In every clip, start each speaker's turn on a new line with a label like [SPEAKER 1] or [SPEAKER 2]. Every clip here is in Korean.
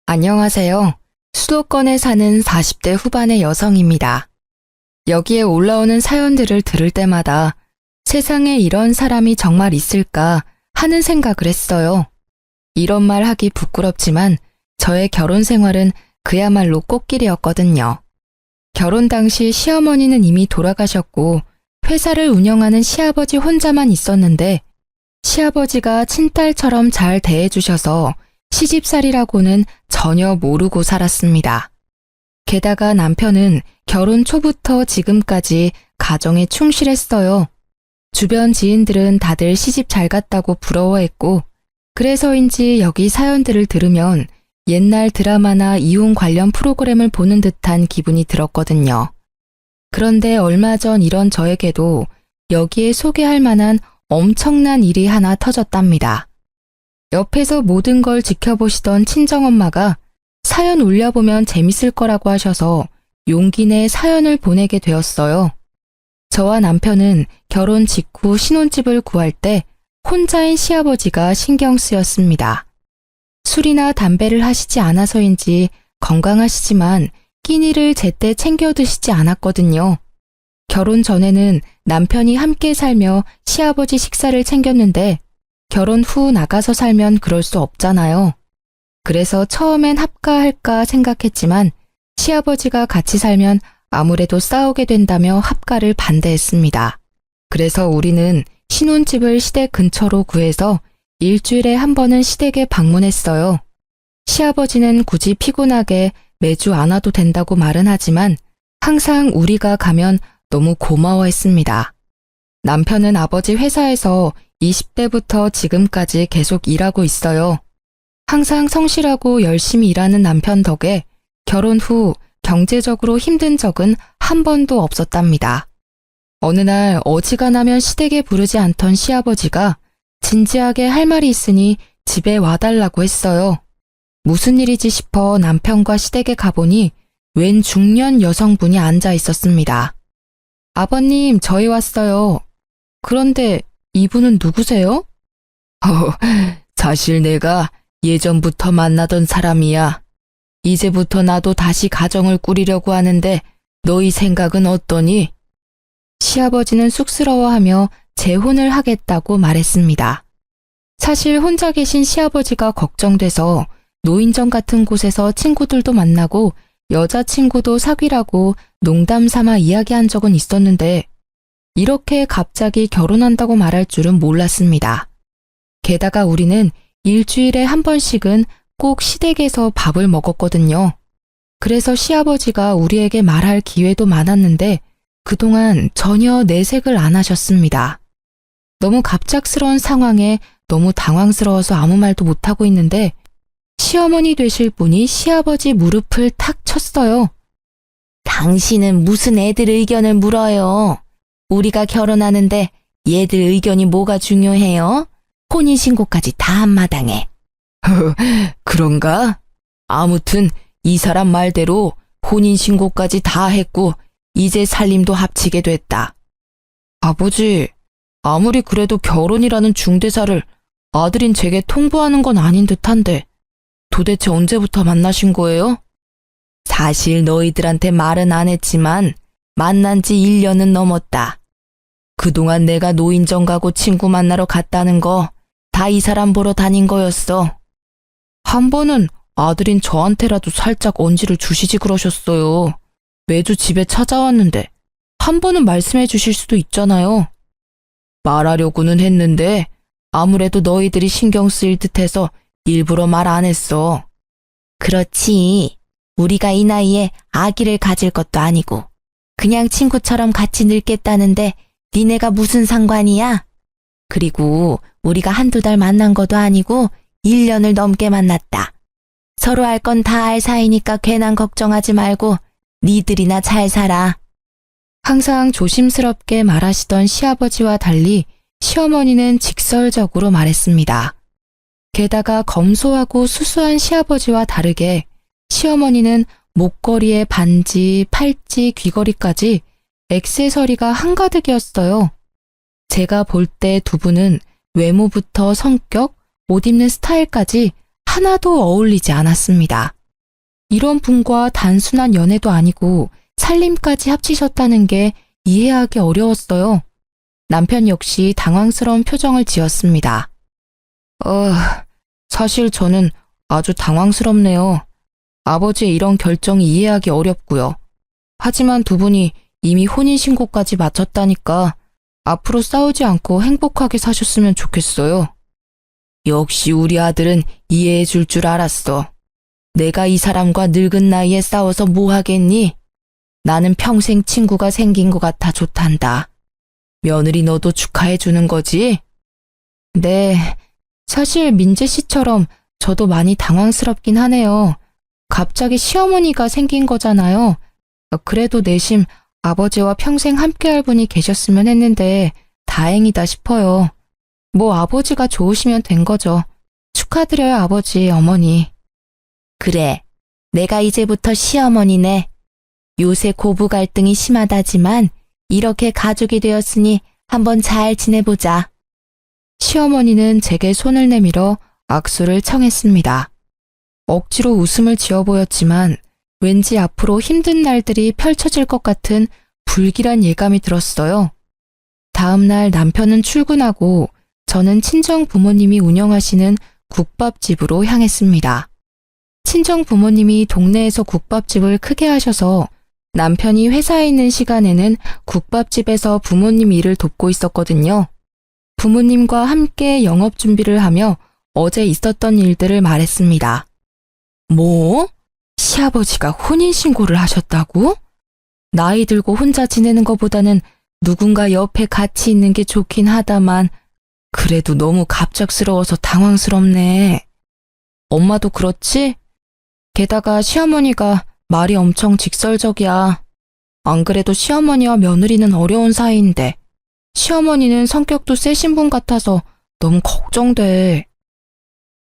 [SPEAKER 1] 안녕하세요. 수도권에 사는 40대 후반의 여성입니다. 여기에 올라오는 사연들을 들을 때마다 세상에 이런 사람이 정말 있을까 하는 생각을 했어요. 이런 말 하기 부끄럽지만 저의 결혼 생활은 그야말로 꽃길이었거든요. 결혼 당시 시어머니는 이미 돌아가셨고 회사를 운영하는 시아버지 혼자만 있었는데 시아버지가 친딸처럼 잘 대해주셔서 시집살이라고는 전혀 모르고 살았습니다. 게다가 남편은 결혼 초부터 지금까지 가정에 충실했어요. 주변 지인들은 다들 시집 잘 갔다고 부러워했고 그래서인지 여기 사연들을 들으면 옛날 드라마나 이혼 관련 프로그램을 보는 듯한 기분이 들었거든요. 그런데 얼마 전 이런 저에게도 여기에 소개할 만한 엄청난 일이 하나 터졌답니다. 옆에서 모든 걸 지켜보시던 친정엄마가 사연 올려보면 재밌을 거라고 하셔서 용기 내 사연을 보내게 되었어요. 저와 남편은 결혼 직후 신혼집을 구할 때 혼자인 시아버지가 신경 쓰였습니다. 술이나 담배를 하시지 않아서인지 건강하시지만 끼니를 제때 챙겨 드시지 않았거든요. 결혼 전에는 남편이 함께 살며 시아버지 식사를 챙겼는데 결혼 후 나가서 살면 그럴 수 없잖아요. 그래서 처음엔 합가할까 생각했지만 시아버지가 같이 살면 아무래도 싸우게 된다며 합가를 반대했습니다. 그래서 우리는 신혼집을 시댁 근처로 구해서 일주일에 한 번은 시댁에 방문했어요. 시아버지는 굳이 피곤하게 매주 안 와도 된다고 말은 하지만 항상 우리가 가면 너무 고마워했습니다. 남편은 아버지 회사에서 20대부터 지금까지 계속 일하고 있어요. 항상 성실하고 열심히 일하는 남편 덕에 결혼 후 경제적으로 힘든 적은 한 번도 없었답니다. 어느 날 어지간하면 시댁에 부르지 않던 시아버지가 진지하게 할 말이 있으니 집에 와달라고 했어요. 무슨 일이지 싶어 남편과 시댁에 가보니 웬 중년 여성분이 앉아 있었습니다. 아버님, 저희 왔어요. 그런데 이분은 누구세요? 사실 내가 예전부터 만나던 사람이야. 이제부터 나도 다시 가정을 꾸리려고 하는데 너희 생각은 어떠니? 시아버지는 쑥스러워하며 재혼을 하겠다고 말했습니다. 사실 혼자 계신 시아버지가 걱정돼서 노인정 같은 곳에서 친구들도 만나고 여자친구도 사귀라고 농담 삼아 이야기한 적은 있었는데 이렇게 갑자기 결혼한다고 말할 줄은 몰랐습니다. 게다가 우리는 일주일에 한 번씩은 꼭 시댁에서 밥을 먹었거든요. 그래서 시아버지가 우리에게 말할 기회도 많았는데 그동안 전혀 내색을 안 하셨습니다. 너무 갑작스러운 상황에 너무 당황스러워서 아무 말도 못하고 있는데 시어머니 되실 분이 시아버지 무릎을 탁 쳤어요. 당신은 무슨 애들 의견을 물어요? 우리가 결혼하는데 얘들 의견이 뭐가 중요해요? 혼인신고까지 다 한마당에. 그런가? 아무튼 이 사람 말대로 혼인신고까지 다 했고 이제 살림도 합치게 됐다. 아버지, 아무리 그래도 결혼이라는 중대사를 아들인 제게 통보하는 건 아닌 듯한데 도대체 언제부터 만나신 거예요? 사실 너희들한테 말은 안 했지만 만난 지 1년은 넘었다. 그동안 내가 노인정 가고 친구 만나러 갔다는 거 다 이 사람 보러 다닌 거였어. 한 번은 아들인 저한테라도 살짝 언지를 주시지 그러셨어요. 매주 집에 찾아왔는데 한 번은 말씀해 주실 수도 있잖아요. 말하려고는 했는데 아무래도 너희들이 신경 쓰일 듯해서 일부러 말 안 했어. 그렇지. 우리가 이 나이에 아기를 가질 것도 아니고 그냥 친구처럼 같이 늙겠다는데 니네가 무슨 상관이야? 그리고 우리가 한두 달 만난 것도 아니고 1년을 넘게 만났다. 서로 알 건 다 알 사이니까 괜한 걱정하지 말고 니들이나 잘 살아. 항상 조심스럽게 말하시던 시아버지와 달리 시어머니는 직설적으로 말했습니다. 게다가 검소하고 수수한 시아버지와 다르게 시어머니는 목걸이에 반지, 팔찌, 귀걸이까지 액세서리가 한가득이었어요. 제가 볼 때 두 분은 외모부터 성격, 옷 입는 스타일까지 하나도 어울리지 않았습니다. 이런 분과 단순한 연애도 아니고 살림까지 합치셨다는 게 이해하기 어려웠어요. 남편 역시 당황스러운 표정을 지었습니다. 사실 저는 아주 당황스럽네요. 아버지의 이런 결정이 이해하기 어렵고요. 하지만 두 분이 이미 혼인신고까지 마쳤다니까 앞으로 싸우지 않고 행복하게 사셨으면 좋겠어요. 역시 우리 아들은 이해해 줄 줄 알았어. 내가 이 사람과 늙은 나이에 싸워서 뭐 하겠니? 나는 평생 친구가 생긴 것 같아 좋단다. 며느리 너도 축하해 주는 거지? 네, 사실 민재 씨처럼 저도 많이 당황스럽긴 하네요. 갑자기 시어머니가 생긴 거잖아요. 그래도 내심 아버지와 평생 함께할 분이 계셨으면 했는데 다행이다 싶어요. 뭐 아버지가 좋으시면 된 거죠. 축하드려요 아버지, 어머니. 그래, 내가 이제부터 시어머니네. 요새 고부 갈등이 심하다지만 이렇게 가족이 되었으니 한번 잘 지내보자. 시어머니는 제게 손을 내밀어 악수를 청했습니다. 억지로 웃음을 지어 보였지만 왠지 앞으로 힘든 날들이 펼쳐질 것 같은 불길한 예감이 들었어요. 다음 날 남편은 출근하고 저는 친정 부모님이 운영하시는 국밥집으로 향했습니다. 친정 부모님이 동네에서 국밥집을 크게 하셔서 남편이 회사에 있는 시간에는 국밥집에서 부모님 일을 돕고 있었거든요. 부모님과 함께 영업 준비를 하며 어제 있었던 일들을 말했습니다. 뭐? 시아버지가 혼인신고를 하셨다고? 나이 들고 혼자 지내는 것보다는 누군가 옆에 같이 있는 게 좋긴 하다만 그래도 너무 갑작스러워서 당황스럽네. 엄마도 그렇지? 게다가 시어머니가 말이 엄청 직설적이야. 안 그래도 시어머니와 며느리는 어려운 사이인데 시어머니는 성격도 세신 분 같아서 너무 걱정돼.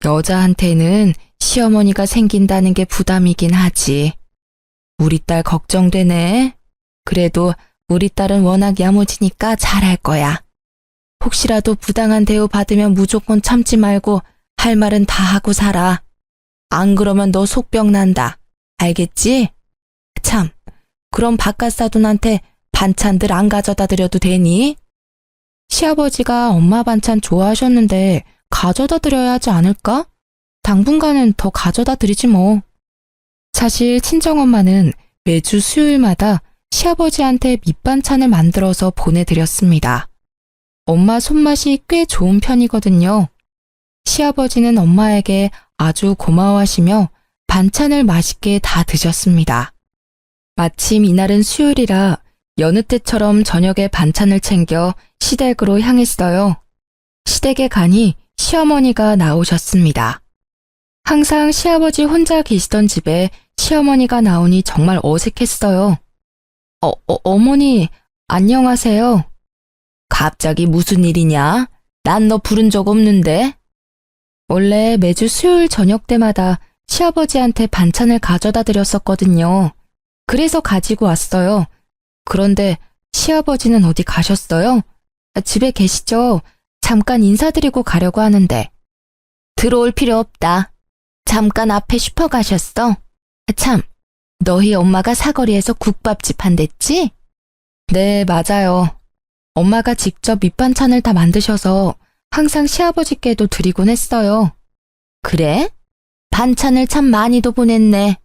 [SPEAKER 1] 여자한테는 시어머니가 생긴다는 게 부담이긴 하지. 우리 딸 걱정되네. 그래도 우리 딸은 워낙 야무지니까 잘할 거야. 혹시라도 부당한 대우 받으면 무조건 참지 말고 할 말은 다 하고 살아. 안 그러면 너 속병 난다. 알겠지? 참, 그럼 바깥 사돈한테 반찬들 안 가져다 드려도 되니? 시아버지가 엄마 반찬 좋아하셨는데 가져다 드려야 하지 않을까? 당분간은 더 가져다 드리지 뭐. 사실 친정엄마는 매주 수요일마다 시아버지한테 밑반찬을 만들어서 보내드렸습니다. 엄마 손맛이 꽤 좋은 편이거든요. 시아버지는 엄마에게 아주 고마워하시며 반찬을 맛있게 다 드셨습니다. 마침 이날은 수요일이라 여느 때처럼 저녁에 반찬을 챙겨 시댁으로 향했어요. 시댁에 가니 시어머니가 나오셨습니다. 항상 시아버지 혼자 계시던 집에 시어머니가 나오니 정말 어색했어요. 어머니, 안녕하세요. 갑자기 무슨 일이냐? 난 너 부른 적 없는데? 원래 매주 수요일 저녁 때마다 시아버지한테 반찬을 가져다 드렸었거든요. 그래서 가지고 왔어요. 그런데 시아버지는 어디 가셨어요? 집에 계시죠? 잠깐 인사드리고 가려고 하는데. 들어올 필요 없다. 잠깐 앞에 슈퍼 가셨어? 참, 너희 엄마가 사거리에서 국밥집 한댔지? 네, 맞아요. 엄마가 직접 밑반찬을 다 만드셔서 항상 시아버지께도 드리곤 했어요. 그래? 반찬을 참 많이도 보냈네.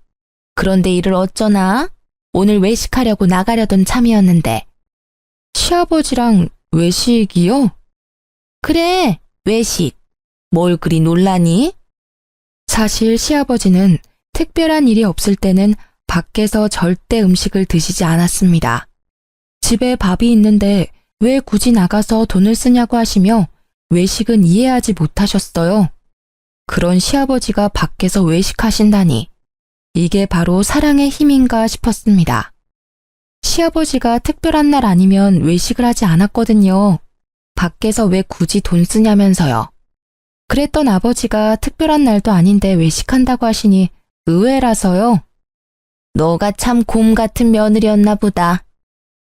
[SPEAKER 1] 그런데 일을 어쩌나? 오늘 외식하려고 나가려던 참이었는데. 시아버지랑 외식이요? 그래, 외식. 뭘 그리 놀라니? 사실 시아버지는 특별한 일이 없을 때는 밖에서 절대 음식을 드시지 않았습니다. 집에 밥이 있는데 왜 굳이 나가서 돈을 쓰냐고 하시며 외식은 이해하지 못하셨어요. 그런 시아버지가 밖에서 외식하신다니 이게 바로 사랑의 힘인가 싶었습니다. 시아버지가 특별한 날 아니면 외식을 하지 않았거든요. 밖에서 왜 굳이 돈 쓰냐면서요. 그랬던 아버지가 특별한 날도 아닌데 외식한다고 하시니 의외라서요. 너가 참 곰 같은 며느리였나 보다.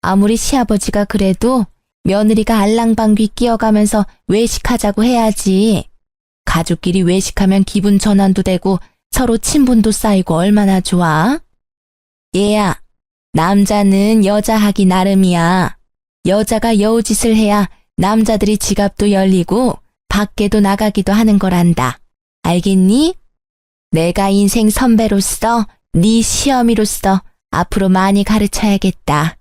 [SPEAKER 1] 아무리 시아버지가 그래도 며느리가 알랑방귀 끼어가면서 외식하자고 해야지.
[SPEAKER 2] 가족끼리 외식하면 기분 전환도 되고 서로 친분도 쌓이고 얼마나 좋아? 얘야, 남자는 여자 하기 나름이야. 여자가 여우짓을 해야 남자들이 지갑도 열리고 밖에도 나가기도 하는 거란다. 알겠니? 내가 인생 선배로서 네 시어미로서 앞으로 많이 가르쳐야겠다.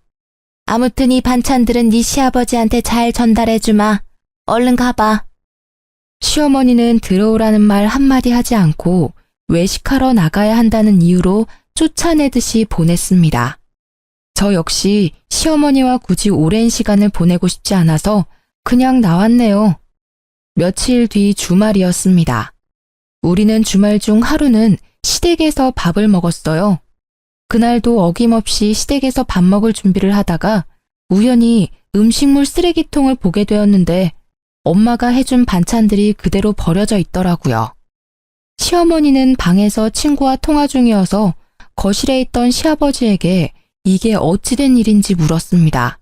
[SPEAKER 2] 아무튼 이 반찬들은 네 시아버지한테 잘 전달해주마. 얼른 가봐.
[SPEAKER 1] 시어머니는 들어오라는 말 한마디 하지 않고 외식하러 나가야 한다는 이유로 쫓아내듯이 보냈습니다. 저 역시 시어머니와 굳이 오랜 시간을 보내고 싶지 않아서 그냥 나왔네요. 며칠 뒤 주말이었습니다. 우리는 주말 중 하루는 시댁에서 밥을 먹었어요. 그날도 어김없이 시댁에서 밥 먹을 준비를 하다가 우연히 음식물 쓰레기통을 보게 되었는데 엄마가 해준 반찬들이 그대로 버려져 있더라고요. 시어머니는 방에서 친구와 통화 중이어서 거실에 있던 시아버지에게 이게 어찌 된 일인지 물었습니다.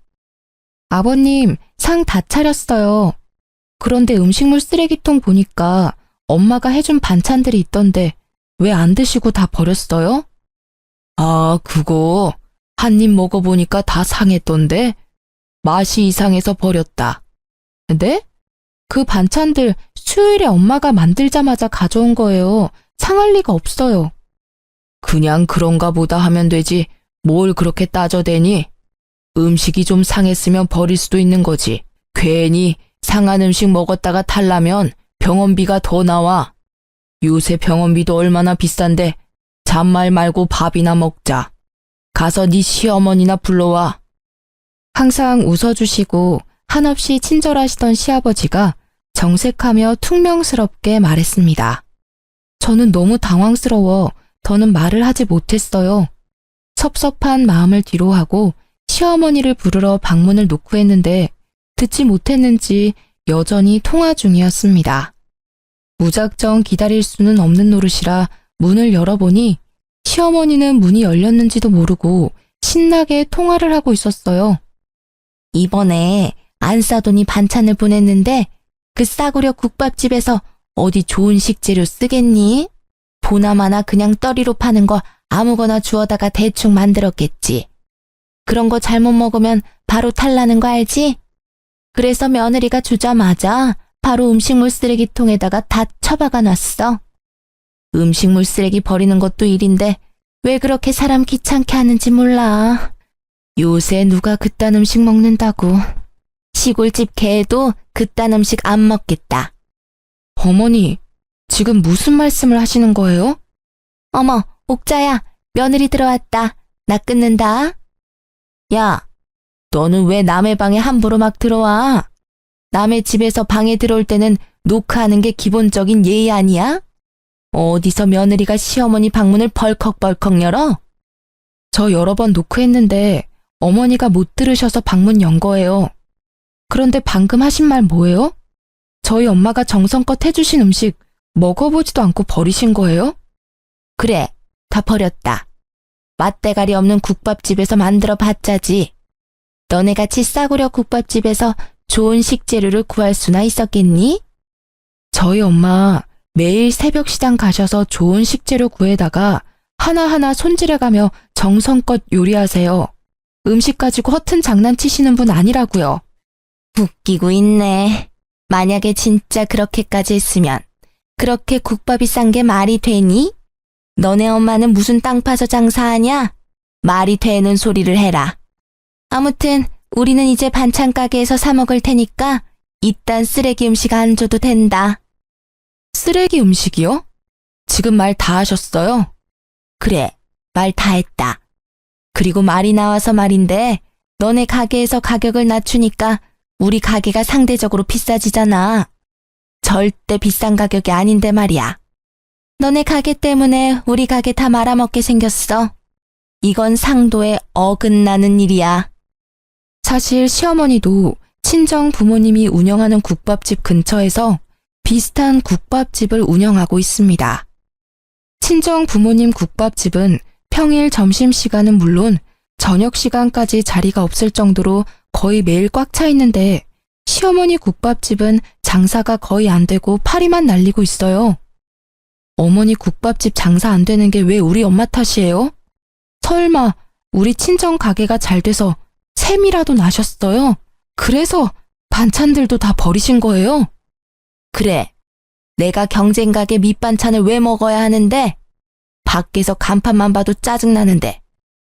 [SPEAKER 1] 아버님, 상 다 차렸어요. 그런데 음식물 쓰레기통 보니까 엄마가 해준 반찬들이 있던데 왜 안 드시고 다 버렸어요? 아, 그거 한 입 먹어보니까 다 상했던데 맛이 이상해서 버렸다. 네? 그 반찬들 수요일에 엄마가 만들자마자 가져온 거예요. 상할 리가 없어요. 그냥 그런가 보다 하면 되지 뭘 그렇게 따져대니? 음식이 좀 상했으면 버릴 수도 있는 거지. 괜히 상한 음식 먹었다가 탈라면 병원비가 더 나와. 요새 병원비도 얼마나 비싼데 잔말 말고 밥이나 먹자. 가서 네 시어머니나 불러와. 항상 웃어주시고 한없이 친절하시던 시아버지가 정색하며 퉁명스럽게 말했습니다. 저는 너무 당황스러워 더는 말을 하지 못했어요. 섭섭한 마음을 뒤로하고 시어머니를 부르러 방문을 놓고 했는데 듣지 못했는지 여전히 통화 중이었습니다. 무작정 기다릴 수는 없는 노릇이라 문을 열어보니 시어머니는 문이 열렸는지도 모르고 신나게 통화를 하고 있었어요.
[SPEAKER 2] 이번에 안 싸더니 반찬을 보냈는데 그 싸구려 국밥집에서 어디 좋은 식재료 쓰겠니? 보나마나 그냥 떠리로 파는 거 아무거나 주워다가 대충 만들었겠지. 그런 거 잘못 먹으면 바로 탈나는 거 알지? 그래서 며느리가 주자마자 바로 음식물 쓰레기통에다가 다 처박아 놨어. 음식물 쓰레기 버리는 것도 일인데 왜 그렇게 사람 귀찮게 하는지 몰라. 요새 누가 그딴 음식 먹는다고. 시골집 개도 그딴 음식 안 먹겠다.
[SPEAKER 1] 어머니, 지금 무슨 말씀을 하시는 거예요?
[SPEAKER 2] 어머, 옥자야, 며느리 들어왔다. 나 끊는다. 야, 너는 왜 남의 방에 함부로 막 들어와? 남의 집에서 방에 들어올 때는 노크하는 게 기본적인 예의 아니야? 어디서 며느리가 시어머니 방문을 벌컥벌컥 열어?
[SPEAKER 1] 저 여러 번 노크했는데 어머니가 못 들으셔서 방문 연 거예요. 그런데 방금 하신 말 뭐예요? 저희 엄마가 정성껏 해주신 음식 먹어보지도 않고 버리신 거예요?
[SPEAKER 2] 그래, 다 버렸다. 맛대가리 없는 국밥집에서 만들어 봤자지. 너네같이 싸구려 국밥집에서 좋은 식재료를 구할 수나 있었겠니?
[SPEAKER 1] 저희 엄마 매일 새벽 시장 가셔서 좋은 식재료 구해다가 하나하나 손질해가며 정성껏 요리하세요. 음식 가지고 허튼 장난치시는 분 아니라고요.
[SPEAKER 2] 웃기고 있네. 만약에 진짜 그렇게까지 했으면 그렇게 국밥이 싼 게 말이 되니? 너네 엄마는 무슨 땅 파서 장사하냐? 말이 되는 소리를 해라. 아무튼 우리는 이제 반찬 가게에서 사 먹을 테니까 이딴 쓰레기 음식 안 줘도 된다.
[SPEAKER 1] 쓰레기 음식이요? 지금 말 다 하셨어요?
[SPEAKER 2] 그래, 말 다 했다. 그리고 말이 나와서 말인데 너네 가게에서 가격을 낮추니까 우리 가게가 상대적으로 비싸지잖아. 절대 비싼 가격이 아닌데 말이야. 너네 가게 때문에 우리 가게 다 말아먹게 생겼어. 이건 상도에 어긋나는 일이야.
[SPEAKER 1] 사실 시어머니도 친정 부모님이 운영하는 국밥집 근처에서 비슷한 국밥집을 운영하고 있습니다. 친정 부모님 국밥집은 평일 점심시간은 물론 저녁 시간까지 자리가 없을 정도로 거의 매일 꽉 차 있는데 시어머니 국밥집은 장사가 거의 안 되고 파리만 날리고 있어요. 어머니 국밥집 장사 안 되는 게 왜 우리 엄마 탓이에요? 설마 우리 친정 가게가 잘 돼서 셈이라도 나셨어요? 그래서 반찬들도 다 버리신 거예요?
[SPEAKER 2] 그래. 내가 경쟁 가게 밑반찬을 왜 먹어야 하는데? 밖에서 간판만 봐도 짜증나는데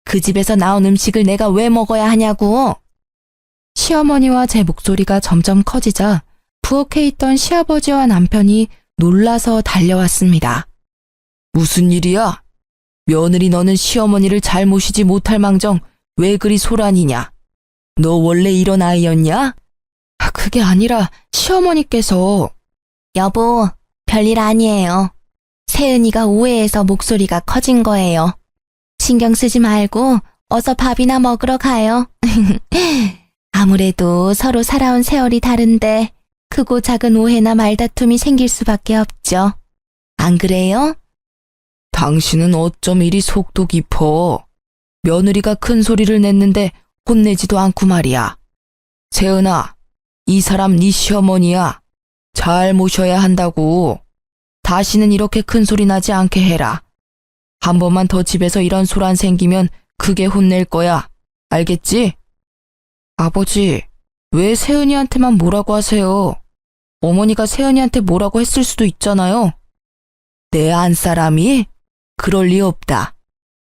[SPEAKER 2] 그 집에서 나온 음식을 내가 왜 먹어야 하냐고.
[SPEAKER 1] 시어머니와 제 목소리가 점점 커지자 부엌에 있던 시아버지와 남편이 놀라서 달려왔습니다.
[SPEAKER 2] 무슨 일이야? 며느리 너는 시어머니를 잘 모시지 못할 망정 왜 그리 소란이냐? 너 원래 이런 아이였냐?
[SPEAKER 1] 그게 아니라 시어머니께서.
[SPEAKER 2] 여보, 별일 아니에요. 세은이가 오해해서 목소리가 커진 거예요. 신경 쓰지 말고 어서 밥이나 먹으러 가요. 아무래도 서로 살아온 세월이 다른데 크고 작은 오해나 말다툼이 생길 수밖에 없죠. 안 그래요? 당신은 어쩜 이리 속도 깊어. 며느리가 큰 소리를 냈는데 혼내지도 않고 말이야. 세은아, 이 사람 네 시어머니야. 잘 모셔야 한다고. 다시는 이렇게 큰 소리 나지 않게 해라. 한 번만 더 집에서 이런 소란 생기면 크게 혼낼 거야. 알겠지?
[SPEAKER 1] 아버지, 왜 세은이한테만 뭐라고 하세요? 어머니가 세은이한테 뭐라고 했을 수도 있잖아요.
[SPEAKER 2] 내 안사람이? 그럴 리 없다.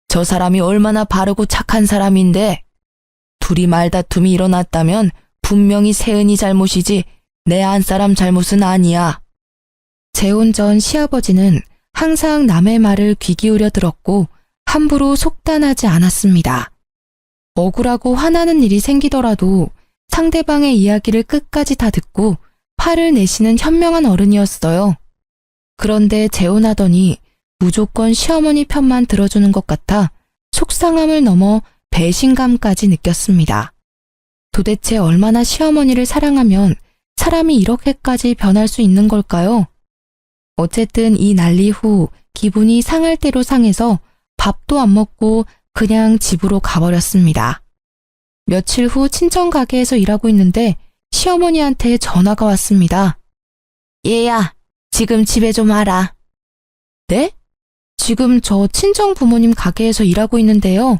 [SPEAKER 2] 저 사람이 얼마나 바르고 착한 사람인데 둘이 말다툼이 일어났다면 분명히 세은이 잘못이지 내 안사람 잘못은 아니야.
[SPEAKER 1] 재혼 전 시아버지는 항상 남의 말을 귀 기울여 들었고 함부로 속단하지 않았습니다. 억울하고 화나는 일이 생기더라도 상대방의 이야기를 끝까지 다 듣고 화를 내시는 현명한 어른이었어요. 그런데 재혼하더니 무조건 시어머니 편만 들어주는 것 같아 속상함을 넘어 배신감까지 느꼈습니다. 도대체 얼마나 시어머니를 사랑하면 사람이 이렇게까지 변할 수 있는 걸까요? 어쨌든 이 난리 후 기분이 상할 대로 상해서 밥도 안 먹고 그냥 집으로 가버렸습니다. 며칠 후 친정 가게에서 일하고 있는데 시어머니한테 전화가 왔습니다.
[SPEAKER 2] 얘야, 지금 집에 좀 와라.
[SPEAKER 1] 네? 지금 저 친정 부모님 가게에서 일하고 있는데요.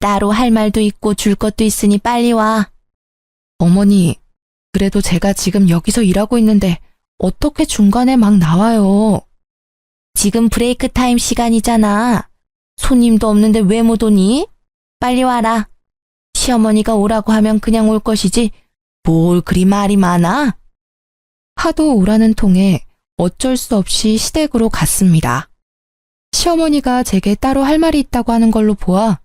[SPEAKER 2] 따로 할 말도 있고 줄 것도 있으니 빨리 와.
[SPEAKER 1] 어머니, 그래도 제가 지금 여기서 일하고 있는데 어떻게 중간에 막 나와요?
[SPEAKER 2] 지금 브레이크 타임 시간이잖아. 손님도 없는데 왜 못 오니? 빨리 와라. 시어머니가 오라고 하면 그냥 올 것이지 뭘 그리 말이 많아?
[SPEAKER 1] 하도 오라는 통에 어쩔 수 없이 시댁으로 갔습니다. 시어머니가 제게 따로 할 말이 있다고 하는 걸로 보아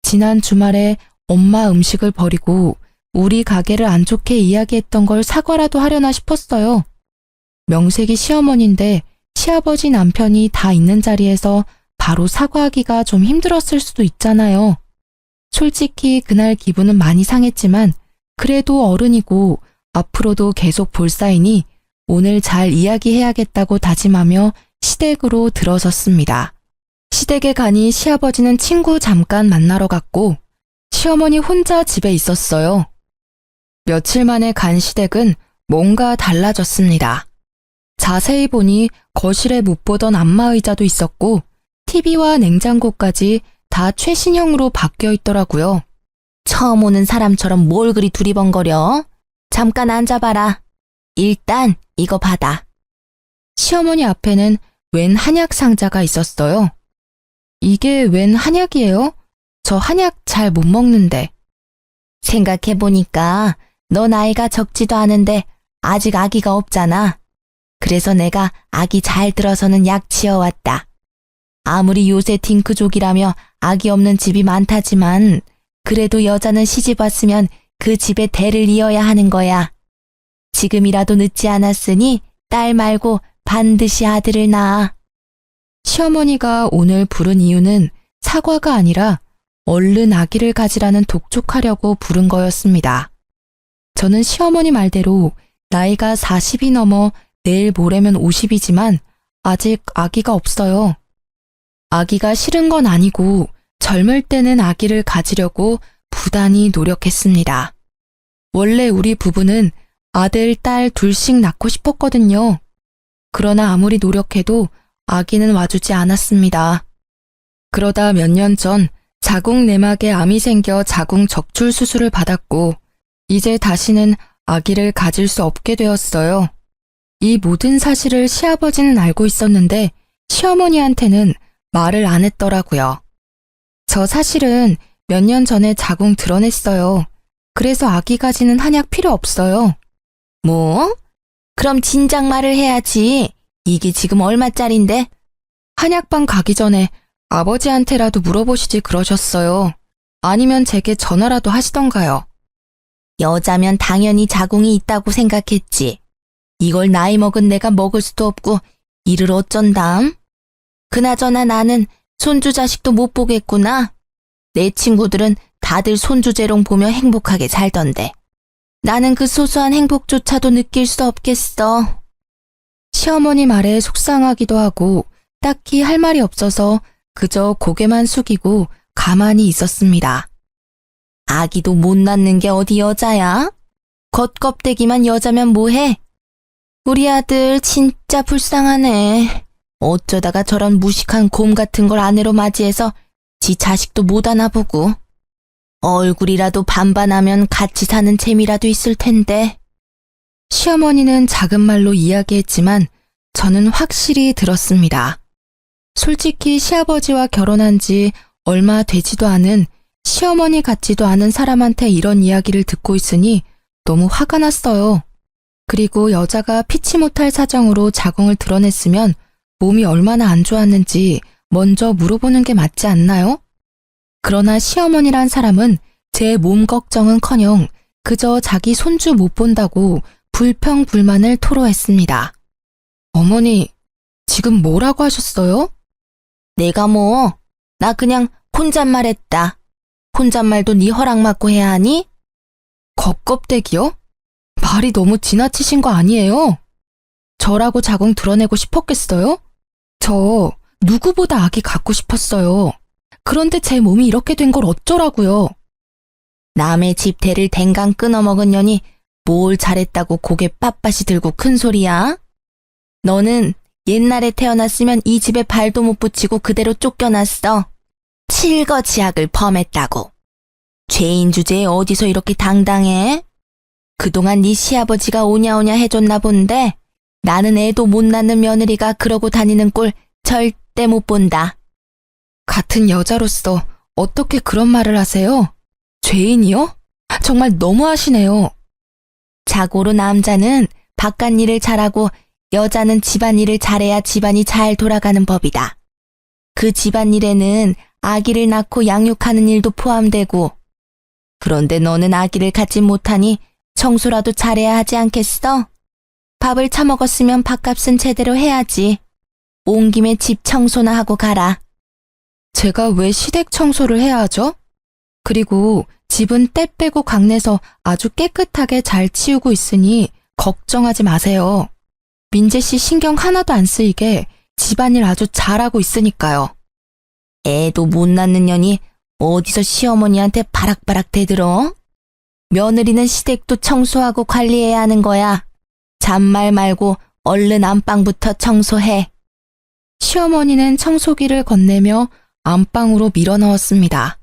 [SPEAKER 1] 지난 주말에 엄마 음식을 버리고 우리 가게를 안 좋게 이야기했던 걸 사과라도 하려나 싶었어요. 명색이 시어머니인데 시아버지 남편이 다 있는 자리에서 바로 사과하기가 좀 힘들었을 수도 있잖아요. 솔직히 그날 기분은 많이 상했지만 그래도 어른이고 앞으로도 계속 볼 사이니 오늘 잘 이야기해야겠다고 다짐하며 시댁으로 들어섰습니다. 시댁에 가니 시아버지는 친구 잠깐 만나러 갔고 시어머니 혼자 집에 있었어요. 며칠 만에 간 시댁은 뭔가 달라졌습니다. 자세히 보니 거실에 못 보던 안마의자도 있었고 TV와 냉장고까지 다 최신형으로 바뀌어 있더라고요.
[SPEAKER 2] 처음 오는 사람처럼 뭘 그리 두리번거려? 잠깐 앉아봐라. 일단 이거 받아.
[SPEAKER 1] 시어머니 앞에는 웬 한약 상자가 있었어요. 이게 웬 한약이에요? 저 한약 잘 못 먹는데.
[SPEAKER 2] 생각해보니까 너 나이가 적지도 않은데 아직 아기가 없잖아. 그래서 내가 아기 잘 들어서는 약 지어왔다. 아무리 요새 딩크족이라며 아기 없는 집이 많다지만 그래도 여자는 시집 왔으면 그 집의 대를 이어야 하는 거야. 지금이라도 늦지 않았으니 딸 말고 반드시 아들을 낳아.
[SPEAKER 1] 시어머니가 오늘 부른 이유는 사과가 아니라 얼른 아기를 가지라는 독촉하려고 부른 거였습니다. 저는 시어머니 말대로 나이가 40이 넘어 내일 모레면 50이지만 아직 아기가 없어요. 아기가 싫은 건 아니고 젊을 때는 아기를 가지려고 부단히 노력했습니다. 원래 우리 부부는 아들, 딸 둘씩 낳고 싶었거든요. 그러나 아무리 노력해도 아기는 와주지 않았습니다. 그러다 몇 년 전 자궁 내막에 암이 생겨 자궁 적출 수술을 받았고 이제 다시는 아기를 가질 수 없게 되었어요. 이 모든 사실을 시아버지는 알고 있었는데 시어머니한테는 말을 안 했더라고요. 저 사실은 몇 년 전에 자궁 드러냈어요. 그래서 아기 가지는 한약 필요 없어요.
[SPEAKER 2] 뭐? 그럼 진작 말을 해야지. 이게 지금 얼마짜린데?
[SPEAKER 1] 한약방 가기 전에 아버지한테라도 물어보시지 그러셨어요. 아니면 제게 전화라도 하시던가요.
[SPEAKER 2] 여자면 당연히 자궁이 있다고 생각했지. 이걸 나이 먹은 내가 먹을 수도 없고 이를 어쩐담? 그나저나 나는 손주 자식도 못 보겠구나. 내 친구들은 다들 손주재롱 보며 행복하게 살던데. 나는 그 소소한 행복조차도 느낄 수 없겠어.
[SPEAKER 1] 시어머니 말에 속상하기도 하고 딱히 할 말이 없어서 그저 고개만 숙이고 가만히 있었습니다.
[SPEAKER 2] 아기도 못 낳는 게 어디 여자야? 겉껍데기만 여자면 뭐해? 우리 아들 진짜 불쌍하네. 어쩌다가 저런 무식한 곰 같은 걸 아내로 맞이해서 지 자식도 못 안아보고. 얼굴이라도 반반하면 같이 사는 재미라도 있을 텐데.
[SPEAKER 1] 시어머니는 작은 말로 이야기했지만 저는 확실히 들었습니다. 솔직히 시아버지와 결혼한 지 얼마 되지도 않은 시어머니 같지도 않은 사람한테 이런 이야기를 듣고 있으니 너무 화가 났어요. 그리고 여자가 피치 못할 사정으로 자궁을 드러냈으면 몸이 얼마나 안 좋았는지 먼저 물어보는 게 맞지 않나요? 그러나 시어머니란 사람은 제 몸 걱정은커녕 그저 자기 손주 못 본다고 불평불만을 토로했습니다. 어머니, 지금 뭐라고 하셨어요?
[SPEAKER 2] 내가 뭐, 나 그냥 혼잣말했다. 혼잣말도 네 허락 받고 해야 하니?
[SPEAKER 1] 겉껍데기요? 말이 너무 지나치신 거 아니에요? 저라고 자궁 드러내고 싶었겠어요? 저 누구보다 아기 갖고 싶었어요. 그런데 제 몸이 이렇게 된 걸 어쩌라고요?
[SPEAKER 2] 남의 집 대를 댕강 끊어먹은 년이 뭘 잘했다고 고개 빳빳이 들고 큰 소리야? 너는 옛날에 태어났으면 이 집에 발도 못 붙이고 그대로 쫓겨났어. 칠거지약을 범했다고. 죄인 주제에 어디서 이렇게 당당해? 그동안 네 시아버지가 오냐오냐 해줬나 본데 나는 애도 못 낳는 며느리가 그러고 다니는 꼴 절대 못 본다.
[SPEAKER 1] 같은 여자로서 어떻게 그런 말을 하세요? 죄인이요? 정말 너무하시네요.
[SPEAKER 2] 자고로 남자는 바깥 일을 잘하고 여자는 집안 일을 잘해야 집안이 잘 돌아가는 법이다. 그 집안 일에는 아기를 낳고 양육하는 일도 포함되고. 그런데 너는 아기를 갖지 못하니 청소라도 잘해야 하지 않겠어? 밥을 처먹었으면 밥값은 제대로 해야지. 온 김에 집 청소나 하고 가라.
[SPEAKER 1] 제가 왜 시댁 청소를 해야 하죠? 그리고 집은 때 빼고 강내서 아주 깨끗하게 잘 치우고 있으니 걱정하지 마세요. 민재 씨 신경 하나도 안 쓰이게 집안일 아주 잘하고 있으니까요.
[SPEAKER 2] 애도 못 낳는 년이 어디서 시어머니한테 바락바락 대들어? 며느리는 시댁도 청소하고 관리해야 하는 거야. 잔말 말고 얼른 안방부터 청소해.
[SPEAKER 1] 시어머니는 청소기를 건네며 안방으로 밀어넣었습니다.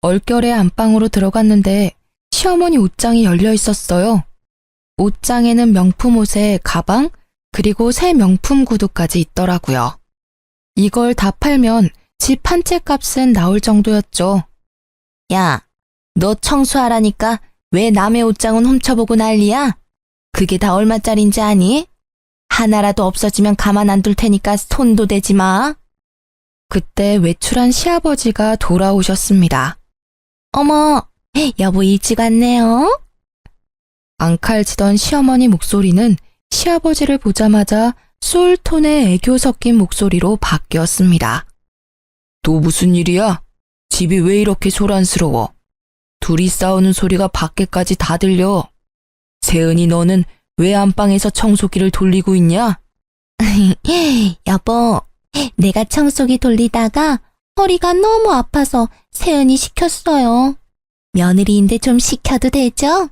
[SPEAKER 1] 얼결에 안방으로 들어갔는데 시어머니 옷장이 열려 있었어요. 옷장에는 명품 옷에 가방, 그리고 새 명품 구두까지 있더라고요. 이걸 다 팔면 집 한 채 값은 나올 정도였죠.
[SPEAKER 2] 야, 너 청소하라니까 왜 남의 옷장은 훔쳐보고 난리야? 그게 다 얼마짜린지 아니? 하나라도 없어지면 가만 안 둘 테니까 손도 대지 마.
[SPEAKER 1] 그때 외출한 시아버지가 돌아오셨습니다.
[SPEAKER 2] 어머, 여보 일찍 왔네요.
[SPEAKER 1] 앙칼지던 시어머니 목소리는 시아버지를 보자마자 소울톤의 애교 섞인 목소리로 바뀌었습니다. 또 무슨 일이야? 집이 왜 이렇게 소란스러워? 둘이 싸우는 소리가 밖에까지 다 들려. 세은이 너는 왜 안방에서 청소기를 돌리고 있냐?
[SPEAKER 2] 여보, 내가 청소기 돌리다가 허리가 너무 아파서 세은이 시켰어요. 며느리인데 좀 시켜도 되죠?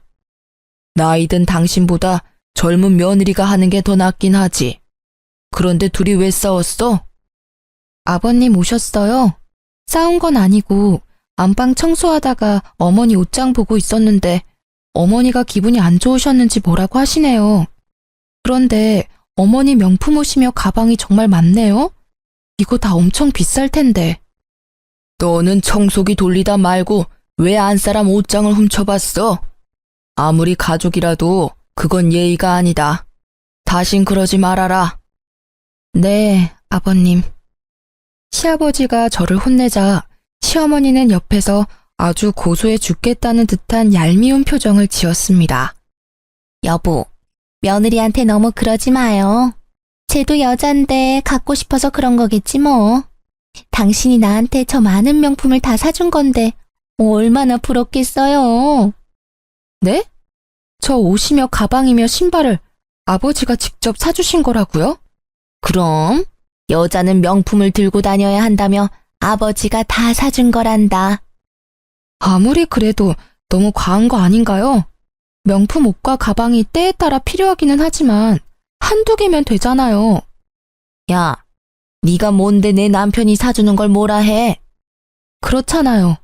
[SPEAKER 1] 나이든 당신보다 젊은 며느리가 하는 게 더 낫긴 하지. 그런데 둘이 왜 싸웠어? 아버님 오셨어요? 싸운 건 아니고 안방 청소하다가 어머니 옷장 보고 있었는데 어머니가 기분이 안 좋으셨는지 뭐라고 하시네요. 그런데 어머니 명품 옷이며 가방이 정말 많네요? 이거 다 엄청 비쌀 텐데. 너는 청소기 돌리다 말고 왜 안 사람 옷장을 훔쳐봤어? 아무리 가족이라도 그건 예의가 아니다. 다신 그러지 말아라. 네, 아버님. 시아버지가 저를 혼내자 시어머니는 옆에서 아주 고소해 죽겠다는 듯한 얄미운 표정을 지었습니다.
[SPEAKER 2] 여보, 며느리한테 너무 그러지 마요. 쟤도 여잔데 갖고 싶어서 그런 거겠지 뭐. 당신이 나한테 저 많은 명품을 다 사준 건데 얼마나 부럽겠어요.
[SPEAKER 1] 네? 저 옷이며 가방이며 신발을 아버지가 직접 사주신 거라고요?
[SPEAKER 2] 그럼 여자는 명품을 들고 다녀야 한다며 아버지가 다 사준 거란다.
[SPEAKER 1] 아무리 그래도 너무 과한 거 아닌가요? 명품 옷과 가방이 때에 따라 필요하기는 하지만 한두 개면 되잖아요.
[SPEAKER 2] 야, 네가 뭔데 내 남편이 사주는 걸 뭐라 해?
[SPEAKER 1] 그렇잖아요.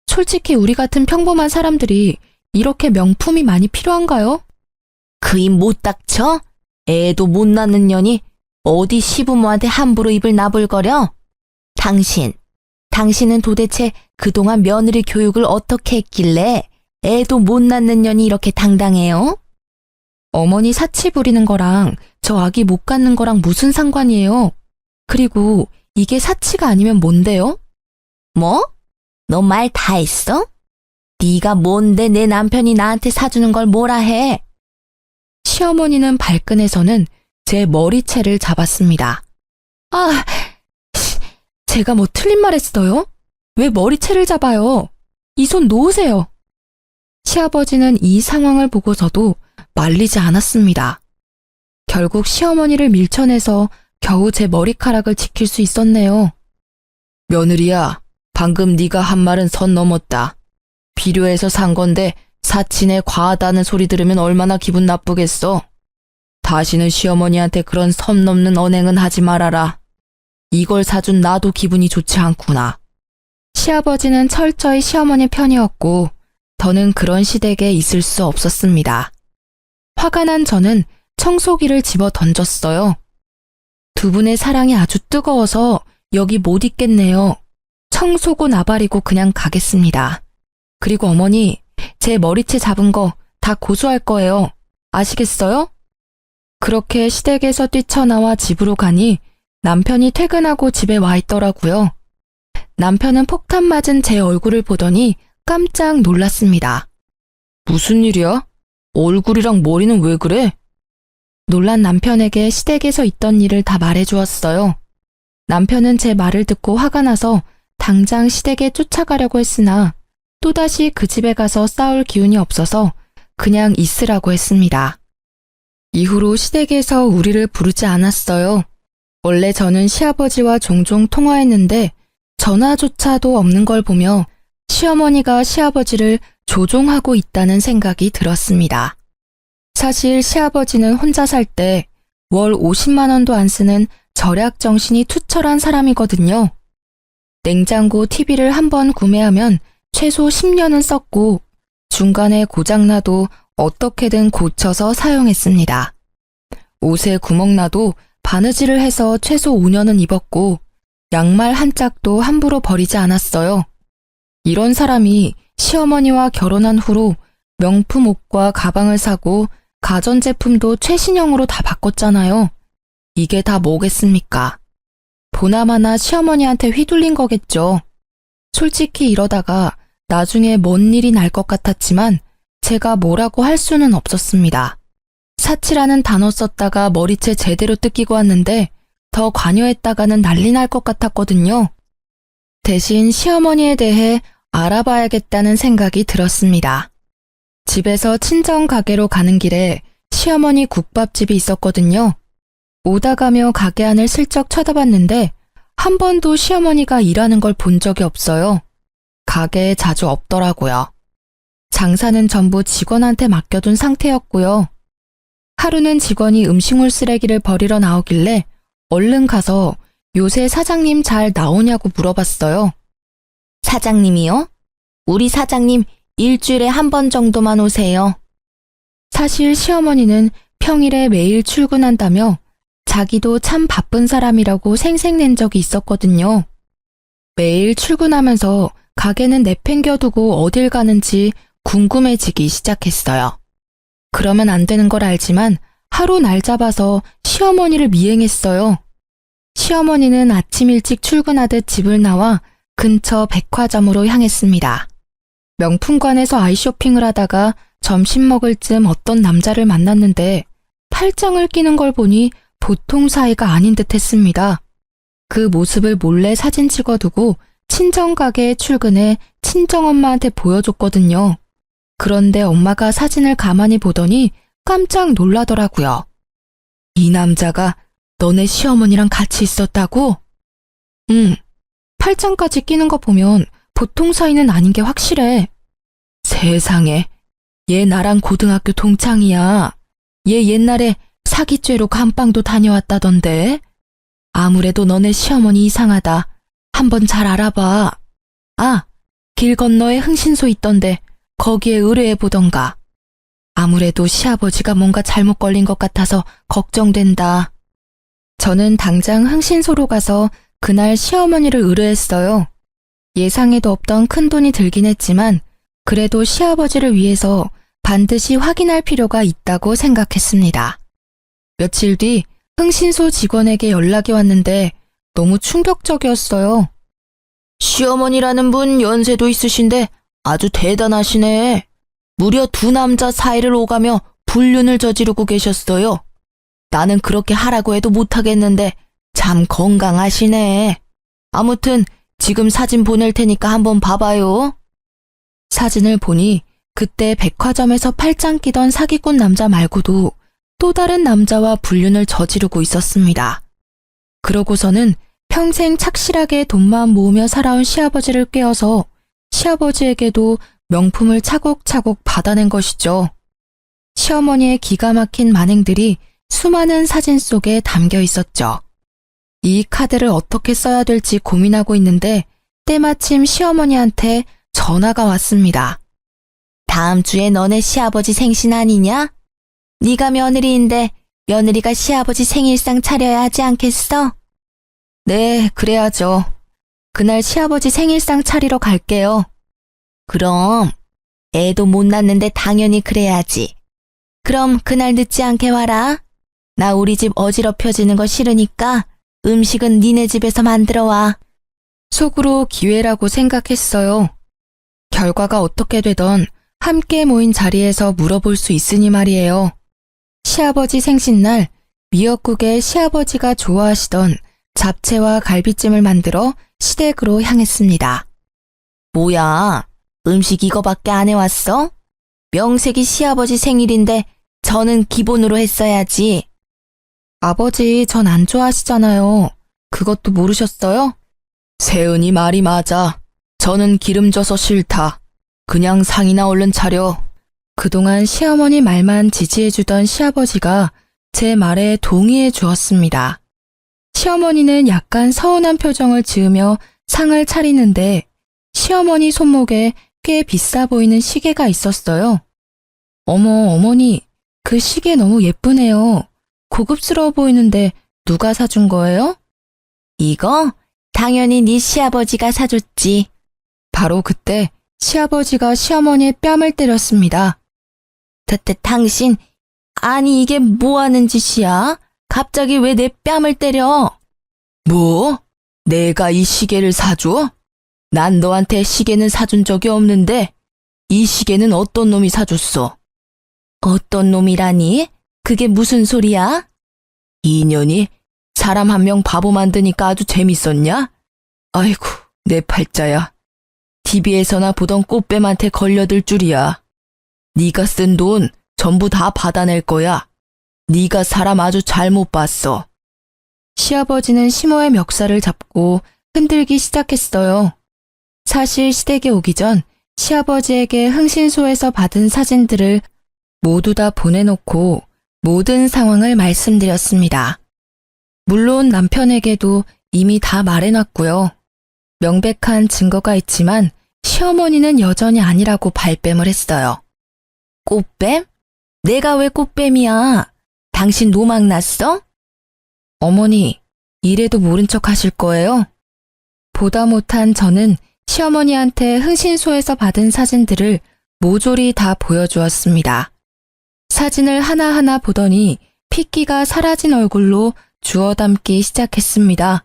[SPEAKER 1] 솔직히 우리 같은 평범한 사람들이 이렇게 명품이 많이 필요한가요?
[SPEAKER 2] 그 입 못 닥쳐? 애도 못 낳는 년이 어디 시부모한테 함부로 입을 나불거려? 당신은 도대체 그동안 며느리 교육을 어떻게 했길래 애도 못 낳는 년이 이렇게 당당해요?
[SPEAKER 1] 어머니 사치 부리는 거랑 저 아기 못 갖는 거랑 무슨 상관이에요? 그리고 이게 사치가 아니면 뭔데요?
[SPEAKER 2] 뭐? 너 말 다 했어? 네가 뭔데 내 남편이 나한테 사주는 걸 뭐라 해?
[SPEAKER 1] 시어머니는 발끈해서는 제 머리채를 잡았습니다. 아, 제가 뭐 틀린 말 했어요? 왜 머리채를 잡아요? 이 손 놓으세요. 시아버지는 이 상황을 보고서도 말리지 않았습니다. 결국 시어머니를 밀쳐내서 겨우 제 머리카락을 지킬 수 있었네요. 며느리야, 방금 네가 한 말은 선 넘었다. 필요해서 산 건데 사치네 과하다는 소리 들으면 얼마나 기분 나쁘겠어. 다시는 시어머니한테 그런 선 넘는 언행은 하지 말아라. 이걸 사준 나도 기분이 좋지 않구나. 시아버지는 철저히 시어머니 편이었고 더는 그런 시댁에 있을 수 없었습니다. 화가 난 저는 청소기를 집어 던졌어요. 두 분의 사랑이 아주 뜨거워서 여기 못 있겠네요. 청소고 나발이고 그냥 가겠습니다. 그리고 어머니, 제 머리채 잡은 거 다 고소할 거예요. 아시겠어요? 그렇게 시댁에서 뛰쳐나와 집으로 가니 남편이 퇴근하고 집에 와 있더라고요. 남편은 폭탄 맞은 제 얼굴을 보더니 깜짝 놀랐습니다. 무슨 일이야? 얼굴이랑 머리는 왜 그래? 놀란 남편에게 시댁에서 있던 일을 다 말해주었어요. 남편은 제 말을 듣고 화가 나서 당장 시댁에 쫓아가려고 했으나 또다시 그 집에 가서 싸울 기운이 없어서 그냥 있으라고 했습니다. 이후로 시댁에서 우리를 부르지 않았어요. 원래 저는 시아버지와 종종 통화했는데 전화조차도 없는 걸 보며 시어머니가 시아버지를 조종하고 있다는 생각이 들었습니다. 사실 시아버지는 혼자 살 때 월 50만 원도 안 쓰는 절약 정신이 투철한 사람이거든요. 냉장고 TV를 한 번 구매하면 최소 10년은 썼고 중간에 고장나도 어떻게든 고쳐서 사용했습니다. 옷에 구멍나도 바느질을 해서 최소 5년은 입었고 양말 한 짝도 함부로 버리지 않았어요. 이런 사람이 시어머니와 결혼한 후로 명품 옷과 가방을 사고 가전제품도 최신형으로 다 바꿨잖아요. 이게 다 뭐겠습니까? 보나마나 시어머니한테 휘둘린 거겠죠. 솔직히 이러다가 나중에 뭔 일이 날 것 같았지만 제가 뭐라고 할 수는 없었습니다. 사치라는 단어 썼다가 머리채 제대로 뜯기고 왔는데 더 관여했다가는 난리 날 것 같았거든요. 대신 시어머니에 대해 알아봐야겠다는 생각이 들었습니다. 집에서 친정 가게로 가는 길에 시어머니 국밥집이 있었거든요. 오다 가며 가게 안을 슬쩍 쳐다봤는데 한 번도 시어머니가 일하는 걸 본 적이 없어요. 가게에 자주 없더라고요. 장사는 전부 직원한테 맡겨둔 상태였고요. 하루는 직원이 음식물 쓰레기를 버리러 나오길래 얼른 가서 요새 사장님 잘 나오냐고 물어봤어요.
[SPEAKER 2] 사장님이요? 우리 사장님 일주일에 한 번 정도만 오세요.
[SPEAKER 1] 사실 시어머니는 평일에 매일 출근한다며 자기도 참 바쁜 사람이라고 생색낸 적이 있었거든요. 매일 출근하면서 가게는 내팽겨두고 어딜 가는지 궁금해지기 시작했어요. 그러면 안 되는 걸 알지만 하루 날 잡아서 시어머니를 미행했어요. 시어머니는 아침 일찍 출근하듯 집을 나와 근처 백화점으로 향했습니다. 명품관에서 아이쇼핑을 하다가 점심 먹을 쯤 어떤 남자를 만났는데 팔짱을 끼는 걸 보니 보통 사이가 아닌 듯 했습니다. 그 모습을 몰래 사진 찍어두고 친정가게에 출근해 친정엄마한테 보여줬거든요. 그런데 엄마가 사진을 가만히 보더니 깜짝 놀라더라고요. 이 남자가 너네 시어머니랑 같이 있었다고? 응. 팔짱까지 끼는 거 보면 보통 사이는 아닌 게 확실해. 세상에, 얘 나랑 고등학교 동창이야. 얘 옛날에 사기죄로 감방도 다녀왔다던데. 아무래도 너네 시어머니 이상하다. 한번 잘 알아봐. 아, 길 건너에 흥신소 있던데 거기에 의뢰해보던가. 아무래도 시아버지가 뭔가 잘못 걸린 것 같아서 걱정된다. 저는 당장 흥신소로 가서 그날 시어머니를 의뢰했어요. 예상에도 없던 큰돈이 들긴 했지만 그래도 시아버지를 위해서 반드시 확인할 필요가 있다고 생각했습니다. 며칠 뒤 흥신소 직원에게 연락이 왔는데 너무 충격적이었어요. 시어머니라는 분 연세도 있으신데 아주 대단하시네. 무려 두 남자 사이를 오가며 불륜을 저지르고 계셨어요. 나는 그렇게 하라고 해도 못하겠는데 참 건강하시네. 아무튼 지금 사진 보낼 테니까 한번 봐봐요. 사진을 보니 그때 백화점에서 팔짱 끼던 사기꾼 남자 말고도 또 다른 남자와 불륜을 저지르고 있었습니다. 그러고서는 평생 착실하게 돈만 모으며 살아온 시아버지를 꿰어서 시아버지에게도 명품을 차곡차곡 받아낸 것이죠. 시어머니의 기가 막힌 만행들이 수많은 사진 속에 담겨 있었죠. 이 카드를 어떻게 써야 될지 고민하고 있는데 때마침 시어머니한테 전화가 왔습니다.
[SPEAKER 2] 다음 주에 너네 시아버지 생신 아니냐? 네가 며느리인데 며느리가 시아버지 생일상 차려야 하지 않겠어?
[SPEAKER 1] 네, 그래야죠. 그날 시아버지 생일상 차리러 갈게요.
[SPEAKER 2] 그럼 애도 못 낳는데 당연히 그래야지. 그럼 그날 늦지 않게 와라. 나 우리 집 어지럽혀지는 거 싫으니까 음식은 니네 집에서 만들어 와.
[SPEAKER 1] 속으로 기회라고 생각했어요. 결과가 어떻게 되던 함께 모인 자리에서 물어볼 수 있으니 말이에요. 시아버지 생신날 미역국에 시아버지가 좋아하시던 잡채와 갈비찜을 만들어 시댁으로 향했습니다.
[SPEAKER 2] 뭐야, 음식 이거밖에 안 해왔어? 명색이 시아버지 생일인데 저는 기본으로 했어야지.
[SPEAKER 1] 아버지 전 안 좋아하시잖아요. 그것도 모르셨어요? 세은이 말이 맞아. 저는 기름져서 싫다. 그냥 상이나 얼른 차려. 그동안 시어머니 말만 지지해주던 시아버지가 제 말에 동의해 주었습니다. 시어머니는 약간 서운한 표정을 지으며 상을 차리는데 시어머니 손목에 꽤 비싸 보이는 시계가 있었어요. 어머, 어머니, 그 시계 너무 예쁘네요. 고급스러워 보이는데 누가 사준 거예요?
[SPEAKER 2] 이거 당연히 네 시아버지가 사줬지.
[SPEAKER 1] 바로 그때 시아버지가 시어머니의 뺨을 때렸습니다.
[SPEAKER 2] 당신, 아니 이게 뭐 하는 짓이야? 갑자기 왜 내 뺨을 때려?
[SPEAKER 1] 뭐? 내가 이 시계를 사줘? 난 너한테 시계는 사준 적이 없는데 이 시계는 어떤 놈이 사줬어?
[SPEAKER 2] 어떤 놈이라니? 그게 무슨 소리야?
[SPEAKER 1] 이년이 사람 한 명 바보 만드니까 아주 재밌었냐? 아이고, 내 팔자야. TV에서나 보던 꽃뱀한테 걸려들 줄이야. 네가 쓴 돈 전부 다 받아낼 거야. 네가 사람 아주 잘못 봤어. 시아버지는 시모의 멱살을 잡고 흔들기 시작했어요. 사실 시댁에 오기 전 시아버지에게 흥신소에서 받은 사진들을 모두 다 보내놓고 모든 상황을 말씀드렸습니다. 물론 남편에게도 이미 다 말해놨고요. 명백한 증거가 있지만 시어머니는 여전히 아니라고 발뺌을 했어요.
[SPEAKER 2] 꽃뱀? 내가 왜 꽃뱀이야? 당신 노망 났어?
[SPEAKER 1] 어머니, 이래도 모른 척 하실 거예요? 보다 못한 저는 시어머니한테 흥신소에서 받은 사진들을 모조리 다 보여주었습니다. 사진을 하나하나 보더니 핏기가 사라진 얼굴로 주워 담기 시작했습니다.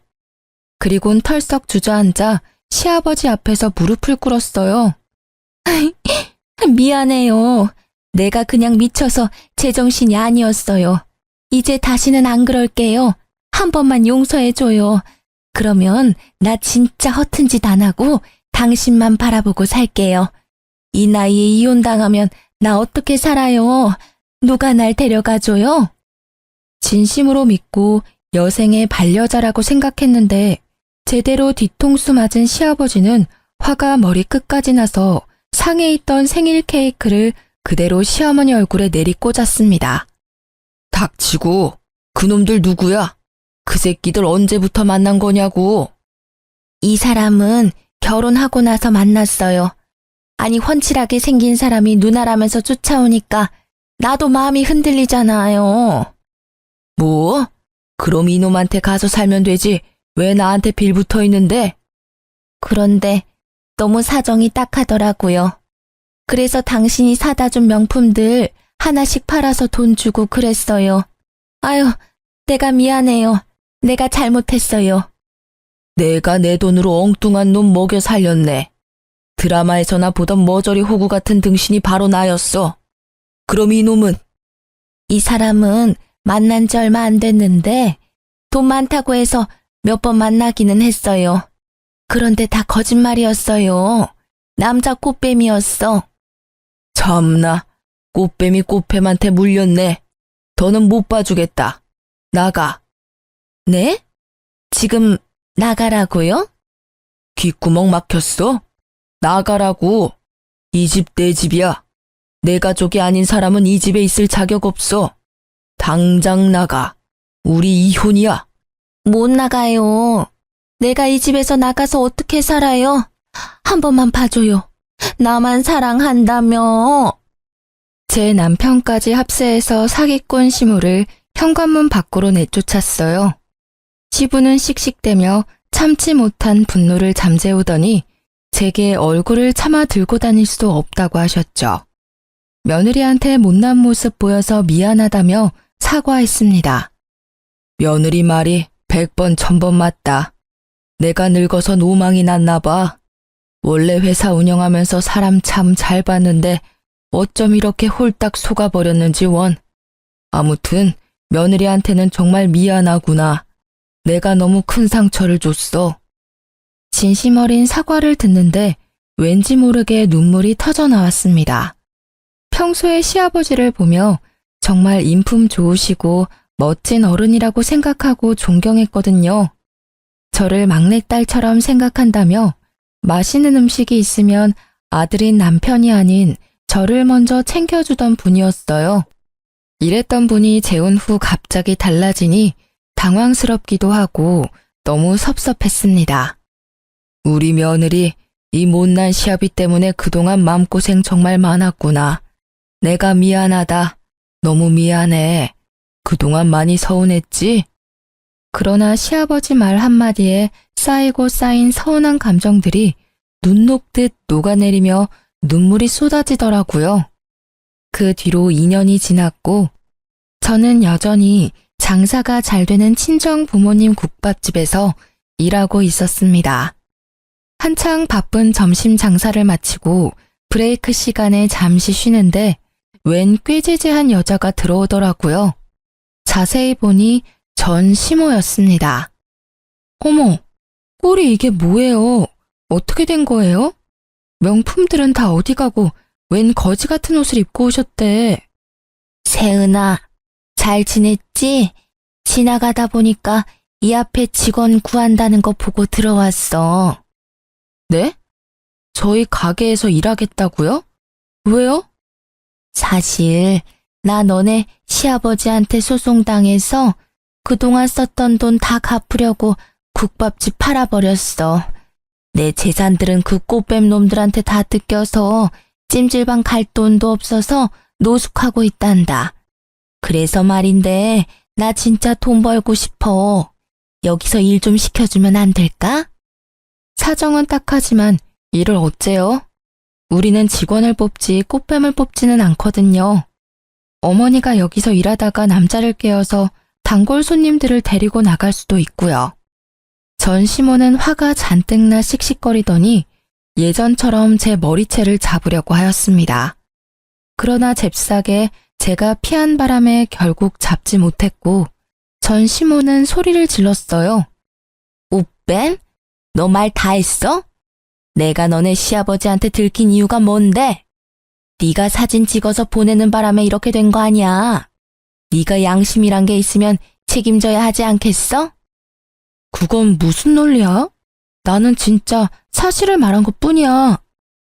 [SPEAKER 1] 그리곤 털썩 주저앉아 시아버지 앞에서 무릎을 꿇었어요.
[SPEAKER 2] 미안해요. 내가 그냥 미쳐서 제정신이 아니었어요. 이제 다시는 안 그럴게요. 한 번만 용서해줘요. 그러면 나 진짜 허튼 짓 안 하고 당신만 바라보고 살게요. 이 나이에 이혼당하면 나 어떻게 살아요? 누가 날 데려가줘요?
[SPEAKER 1] 진심으로 믿고 여생의 반려자라고 생각했는데 제대로 뒤통수 맞은 시아버지는 화가 머리 끝까지 나서 상에 있던 생일 케이크를 그대로 시어머니 얼굴에 내리꽂았습니다. 닥치고 그놈들 누구야? 그 새끼들 언제부터 만난 거냐고.
[SPEAKER 2] 이 사람은 결혼하고 나서 만났어요. 아니 훤칠하게 생긴 사람이 누나라면서 쫓아오니까 나도 마음이 흔들리잖아요.
[SPEAKER 1] 뭐? 그럼 이놈한테 가서 살면 되지. 왜 나한테 빌붙어 있는데?
[SPEAKER 2] 그런데 너무 사정이 딱하더라고요. 그래서 당신이 사다 준 명품들 하나씩 팔아서 돈 주고 그랬어요. 아유, 내가 미안해요. 내가 잘못했어요.
[SPEAKER 1] 내가 내 돈으로 엉뚱한 놈 먹여 살렸네. 드라마에서나 보던 머저리 호구 같은 등신이 바로 나였어. 그럼 이놈은?
[SPEAKER 2] 이 사람은 만난 지 얼마 안 됐는데 돈 많다고 해서 몇 번 만나기는 했어요. 그런데 다 거짓말이었어요. 남자 꽃뱀이었어.
[SPEAKER 1] 참나, 꽃뱀이 꽃뱀한테 물렸네. 더는 못 봐주겠다. 나가.
[SPEAKER 2] 네? 지금 나가라고요?
[SPEAKER 1] 귓구멍 막혔어? 나가라고. 이 집 내 집이야. 내 가족이 아닌 사람은 이 집에 있을 자격 없어. 당장 나가. 우리 이혼이야.
[SPEAKER 2] 못 나가요. 내가 이 집에서 나가서 어떻게 살아요? 한 번만 봐줘요. 나만 사랑한다며.
[SPEAKER 1] 제 남편까지 합세해서 사기꾼 시무를 현관문 밖으로 내쫓았어요. 시부는 씩씩대며 참지 못한 분노를 잠재우더니 제게 얼굴을 차마 들고 다닐 수 없다고 하셨죠. 며느리한테 못난 모습 보여서 미안하다며 사과했습니다. 며느리 말이 100번 1000번 맞다. 내가 늙어서 노망이 났나 봐. 원래 회사 운영하면서 사람 참 잘 봤는데 어쩜 이렇게 홀딱 속아버렸는지 원. 아무튼 며느리한테는 정말 미안하구나. 내가 너무 큰 상처를 줬어. 진심 어린 사과를 듣는데 왠지 모르게 눈물이 터져 나왔습니다. 평소에 시아버지를 보며 정말 인품 좋으시고 멋진 어른이라고 생각하고 존경했거든요. 저를 막내딸처럼 생각한다며 맛있는 음식이 있으면 아들인 남편이 아닌 저를 먼저 챙겨주던 분이었어요. 이랬던 분이 재혼 후 갑자기 달라지니 당황스럽기도 하고 너무 섭섭했습니다. 우리 며느리 이 못난 시아비 때문에 그동안 마음고생 정말 많았구나. 내가 미안하다. 너무 미안해. 그동안 많이 서운했지? 그러나 시아버지 말 한마디에 쌓이고 쌓인 서운한 감정들이 눈 녹듯 녹아내리며 눈물이 쏟아지더라고요. 그 뒤로 2년이 지났고 저는 여전히 장사가 잘 되는 친정 부모님 국밥집에서 일하고 있었습니다. 한창 바쁜 점심 장사를 마치고 브레이크 시간에 잠시 쉬는데 웬 꾀지지한 여자가 들어오더라고요. 자세히 보니 전 시모였습니다. 어머, 꼴이 이게 뭐예요? 어떻게 된 거예요? 명품들은 다 어디 가고 웬 거지 같은 옷을 입고 오셨대.
[SPEAKER 2] 세은아, 잘 지냈지? 지나가다 보니까 이 앞에 직원 구한다는 거 보고 들어왔어.
[SPEAKER 1] 네? 저희 가게에서 일하겠다고요? 왜요?
[SPEAKER 2] 사실 나 너네 시아버지한테 소송당해서 그동안 썼던 돈 다 갚으려고 국밥집 팔아버렸어. 내 재산들은 그 꽃뱀 놈들한테 다 뜯겨서 찜질방 갈 돈도 없어서 노숙하고 있단다. 그래서 말인데 나 진짜 돈 벌고 싶어. 여기서 일 좀 시켜주면 안 될까?
[SPEAKER 1] 사정은 딱하지만 일을 어째요? 우리는 직원을 뽑지 꽃뱀을 뽑지는 않거든요. 어머니가 여기서 일하다가 남자를 깨어서 단골 손님들을 데리고 나갈 수도 있고요. 전시모는 화가 잔뜩 나 씩씩거리더니 예전처럼 제 머리채를 잡으려고 하였습니다. 그러나 잽싸게 제가 피한 바람에 결국 잡지 못했고 전시모는 소리를 질렀어요.
[SPEAKER 2] 꽃뱀? 너 말 다 했어? 내가 너네 시아버지한테 들킨 이유가 뭔데? 네가 사진 찍어서 보내는 바람에 이렇게 된 거 아니야. 네가 양심이란 게 있으면 책임져야 하지 않겠어?
[SPEAKER 1] 그건 무슨 논리야? 나는 진짜 사실을 말한 것뿐이야.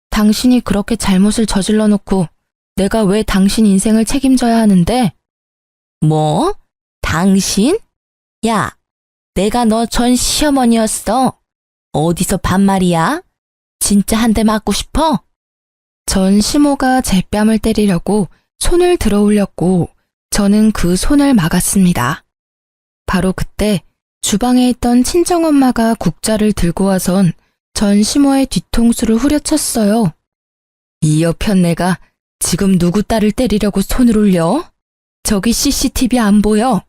[SPEAKER 1] 당신이 그렇게 잘못을 저질러 놓고 내가 왜 당신 인생을 책임져야 하는데?
[SPEAKER 2] 뭐? 당신? 야, 내가 너 전 시어머니였어. 어디서 반말이야? 진짜 한 대 맞고 싶어?
[SPEAKER 1] 전 시모가 제 뺨을 때리려고 손을 들어 올렸고 저는 그 손을 막았습니다. 바로 그때 주방에 있던 친정엄마가 국자를 들고 와선 전 시모의 뒤통수를 후려쳤어요. 이 여편네가 지금 누구 딸을 때리려고 손을 올려? 저기 CCTV 안 보여?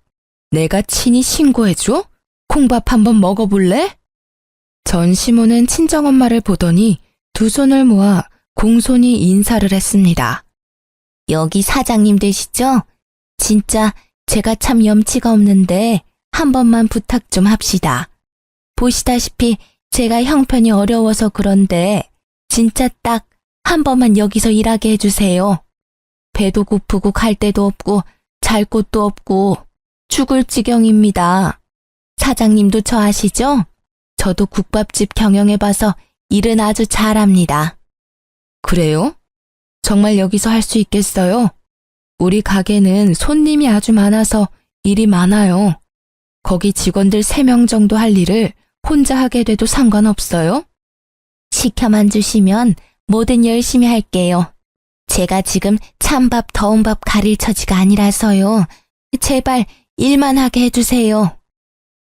[SPEAKER 1] 내가 친히 신고해줘? 콩밥 한번 먹어볼래? 전 시모는 친정엄마를 보더니 두 손을 모아 공손히 인사를 했습니다.
[SPEAKER 2] 여기 사장님 되시죠? 진짜 제가 참 염치가 없는데 한 번만 부탁 좀 합시다. 보시다시피 제가 형편이 어려워서 그런데 진짜 딱 한 번만 여기서 일하게 해주세요. 배도 고프고 갈 데도 없고 잘 곳도 없고 죽을 지경입니다. 사장님도 저 아시죠? 저도 국밥집 경영해봐서 일은 아주 잘합니다.
[SPEAKER 1] 그래요? 정말 여기서 할 수 있겠어요? 우리 가게는 손님이 아주 많아서 일이 많아요. 거기 직원들 3명 정도 할 일을 혼자 하게 돼도 상관없어요?
[SPEAKER 2] 시켜만 주시면 뭐든 열심히 할게요. 제가 지금 찬밥 더운 밥 가릴 처지가 아니라서요. 제발 일만 하게 해주세요.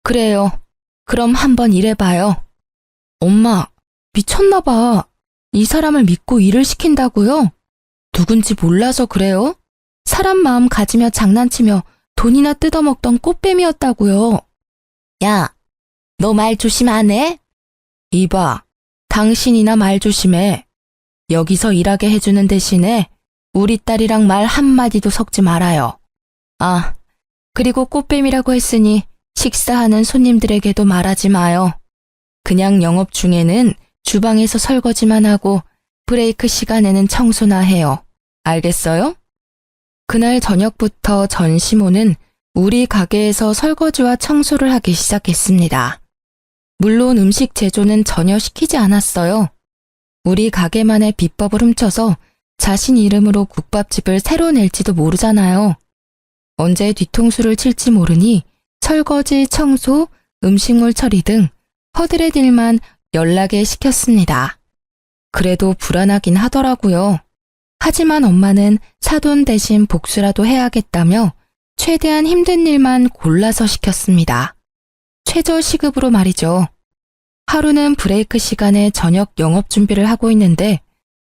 [SPEAKER 1] 그래요. 그럼 한번 일해봐요. 엄마, 미쳤나 봐. 이 사람을 믿고 일을 시킨다고요? 누군지 몰라서 그래요? 사람 마음 가지며 장난치며 돈이나 뜯어먹던 꽃뱀이었다고요.
[SPEAKER 2] 야, 너 말 조심 안 해?
[SPEAKER 1] 이봐, 당신이나 말 조심해. 여기서 일하게 해주는 대신에 우리 딸이랑 말 한마디도 섞지 말아요. 아, 그리고 꽃뱀이라고 했으니 식사하는 손님들에게도 말하지 마요. 그냥 영업 중에는 주방에서 설거지만 하고 브레이크 시간에는 청소나 해요. 알겠어요? 그날 저녁부터 전 시모는 우리 가게에서 설거지와 청소를 하기 시작했습니다. 물론 음식 제조는 전혀 시키지 않았어요. 우리 가게만의 비법을 훔쳐서 자신 이름으로 국밥집을 새로 낼지도 모르잖아요. 언제 뒤통수를 칠지 모르니 설거지, 청소, 음식물 처리 등 허들의 일만 연락에 시켰습니다. 그래도 불안하긴 하더라고요. 하지만 엄마는 사돈 대신 복수라도 해야겠다며 최대한 힘든 일만 골라서 시켰습니다. 최저 시급으로 말이죠. 하루는 브레이크 시간에 저녁 영업 준비를 하고 있는데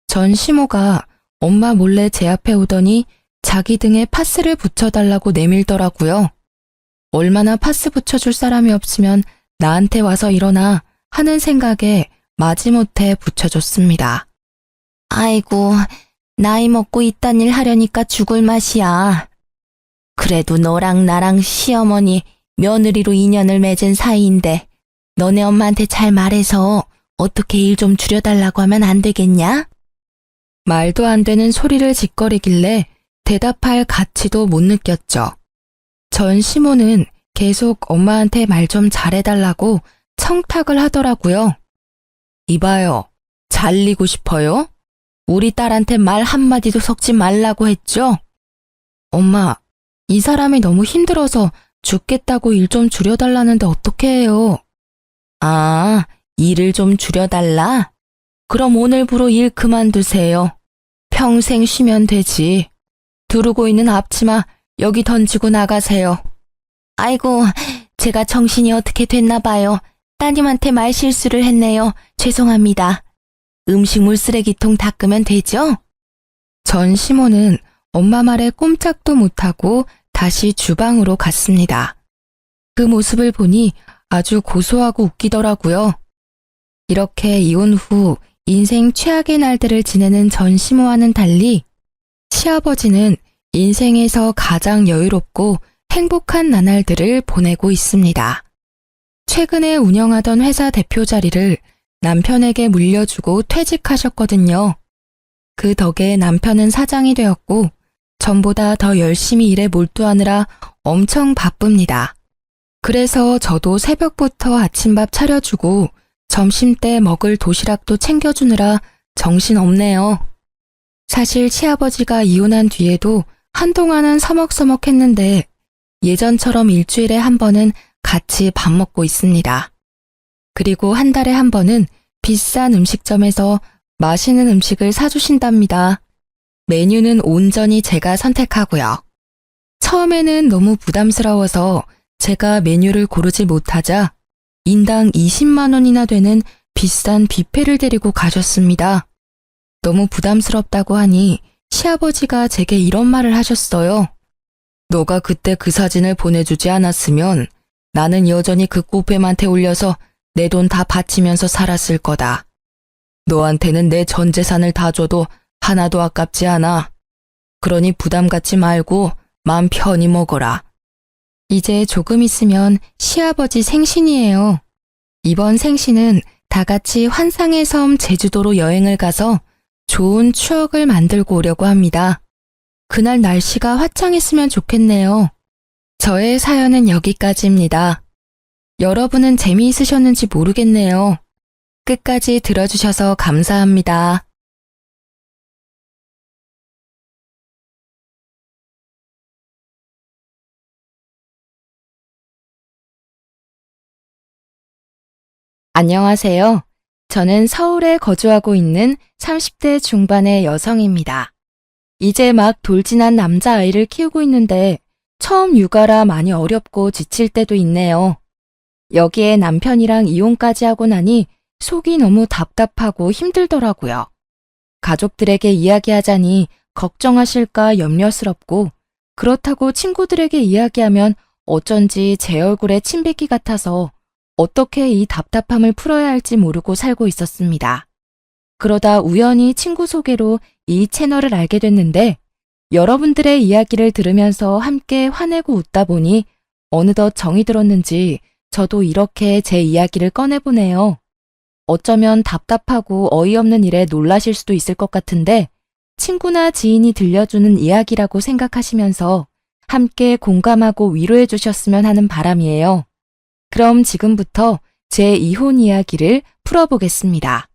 [SPEAKER 1] 전 시모가 엄마 몰래 제 앞에 오더니 자기 등에 파스를 붙여달라고 내밀더라고요. 얼마나 파스 붙여줄 사람이 없으면 나한테 와서 일어나 하는 생각에 마지못해 붙여줬습니다.
[SPEAKER 2] 아이고, 나이 먹고 이딴 일 하려니까 죽을 맛이야. 그래도 너랑 나랑 시어머니, 며느리로 인연을 맺은 사이인데 너네 엄마한테 잘 말해서 어떻게 일 좀 줄여달라고 하면 안 되겠냐?
[SPEAKER 1] 말도 안 되는 소리를 짓거리길래 대답할 가치도 못 느꼈죠. 전 시모는 계속 엄마한테 말 좀 잘해달라고 청탁을 하더라고요. 이봐요. 잘리고 싶어요? 우리 딸한테 말 한마디도 섞지 말라고 했죠? 엄마, 이 사람이 너무 힘들어서 죽겠다고 일 좀 줄여달라는데 어떻게 해요? 아, 일을 좀 줄여달라? 그럼 오늘부로 일 그만두세요. 평생 쉬면 되지. 두르고 있는 앞치마 여기 던지고 나가세요.
[SPEAKER 2] 아이고, 제가 정신이 어떻게 됐나 봐요. 따님한테 말 실수를 했네요. 죄송합니다. 음식물 쓰레기통 닦으면 되죠?
[SPEAKER 1] 전 시모는 엄마 말에 꼼짝도 못하고 다시 주방으로 갔습니다. 그 모습을 보니 아주 고소하고 웃기더라고요. 이렇게 이혼 후 인생 최악의 날들을 지내는 전 시모와는 달리 시아버지는 인생에서 가장 여유롭고 행복한 나날들을 보내고 있습니다. 최근에 운영하던 회사 대표 자리를 남편에게 물려주고 퇴직하셨거든요. 그 덕에 남편은 사장이 되었고 전보다 더 열심히 일에 몰두하느라 엄청 바쁩니다. 그래서 저도 새벽부터 아침밥 차려주고 점심때 먹을 도시락도 챙겨주느라 정신없네요. 사실 시아버지가 이혼한 뒤에도 한동안은 서먹서먹했는데 예전처럼 일주일에 한 번은 같이 밥 먹고 있습니다. 그리고 한 달에 한 번은 비싼 음식점에서 맛있는 음식을 사주신답니다. 메뉴는 온전히 제가 선택하고요. 처음에는 너무 부담스러워서 제가 메뉴를 고르지 못하자 인당 20만 원이나 되는 비싼 뷔페를 데리고 가셨습니다. 너무 부담스럽다고 하니 시아버지가 제게 이런 말을 하셨어요. 너가 그때 그 사진을 보내주지 않았으면 나는 여전히 그 뷔페한테 올려서 내 돈 다 바치면서 살았을 거다. 너한테는 내 전 재산을 다 줘도 하나도 아깝지 않아. 그러니 부담 갖지 말고 마음 편히 먹어라. 이제 조금 있으면 시아버지 생신이에요. 이번 생신은 다 같이 환상의 섬 제주도로 여행을 가서 좋은 추억을 만들고 오려고 합니다. 그날 날씨가 화창했으면 좋겠네요. 저의 사연은 여기까지입니다. 여러분은 재미있으셨는지 모르겠네요. 끝까지 들어주셔서 감사합니다. 안녕하세요. 저는 서울에 거주하고 있는 30대 중반의 여성입니다. 이제 막 돌진한 남자아이를 키우고 있는데 처음 육아라 많이 어렵고 지칠 때도 있네요. 여기에 남편이랑 이혼까지 하고 나니 속이 너무 답답하고 힘들더라고요. 가족들에게 이야기하자니 걱정하실까 염려스럽고 그렇다고 친구들에게 이야기하면 어쩐지 제 얼굴에 침 뱉기 같아서 어떻게 이 답답함을 풀어야 할지 모르고 살고 있었습니다. 그러다 우연히 친구 소개로 이 채널을 알게 됐는데 여러분들의 이야기를 들으면서 함께 화내고 웃다 보니 어느덧 정이 들었는지 저도 이렇게 제 이야기를 꺼내보네요. 어쩌면 답답하고 어이없는 일에 놀라실 수도 있을 것 같은데 친구나 지인이 들려주는 이야기라고 생각하시면서 함께 공감하고 위로해 주셨으면 하는 바람이에요. 그럼 지금부터 제 이혼 이야기를 풀어보겠습니다.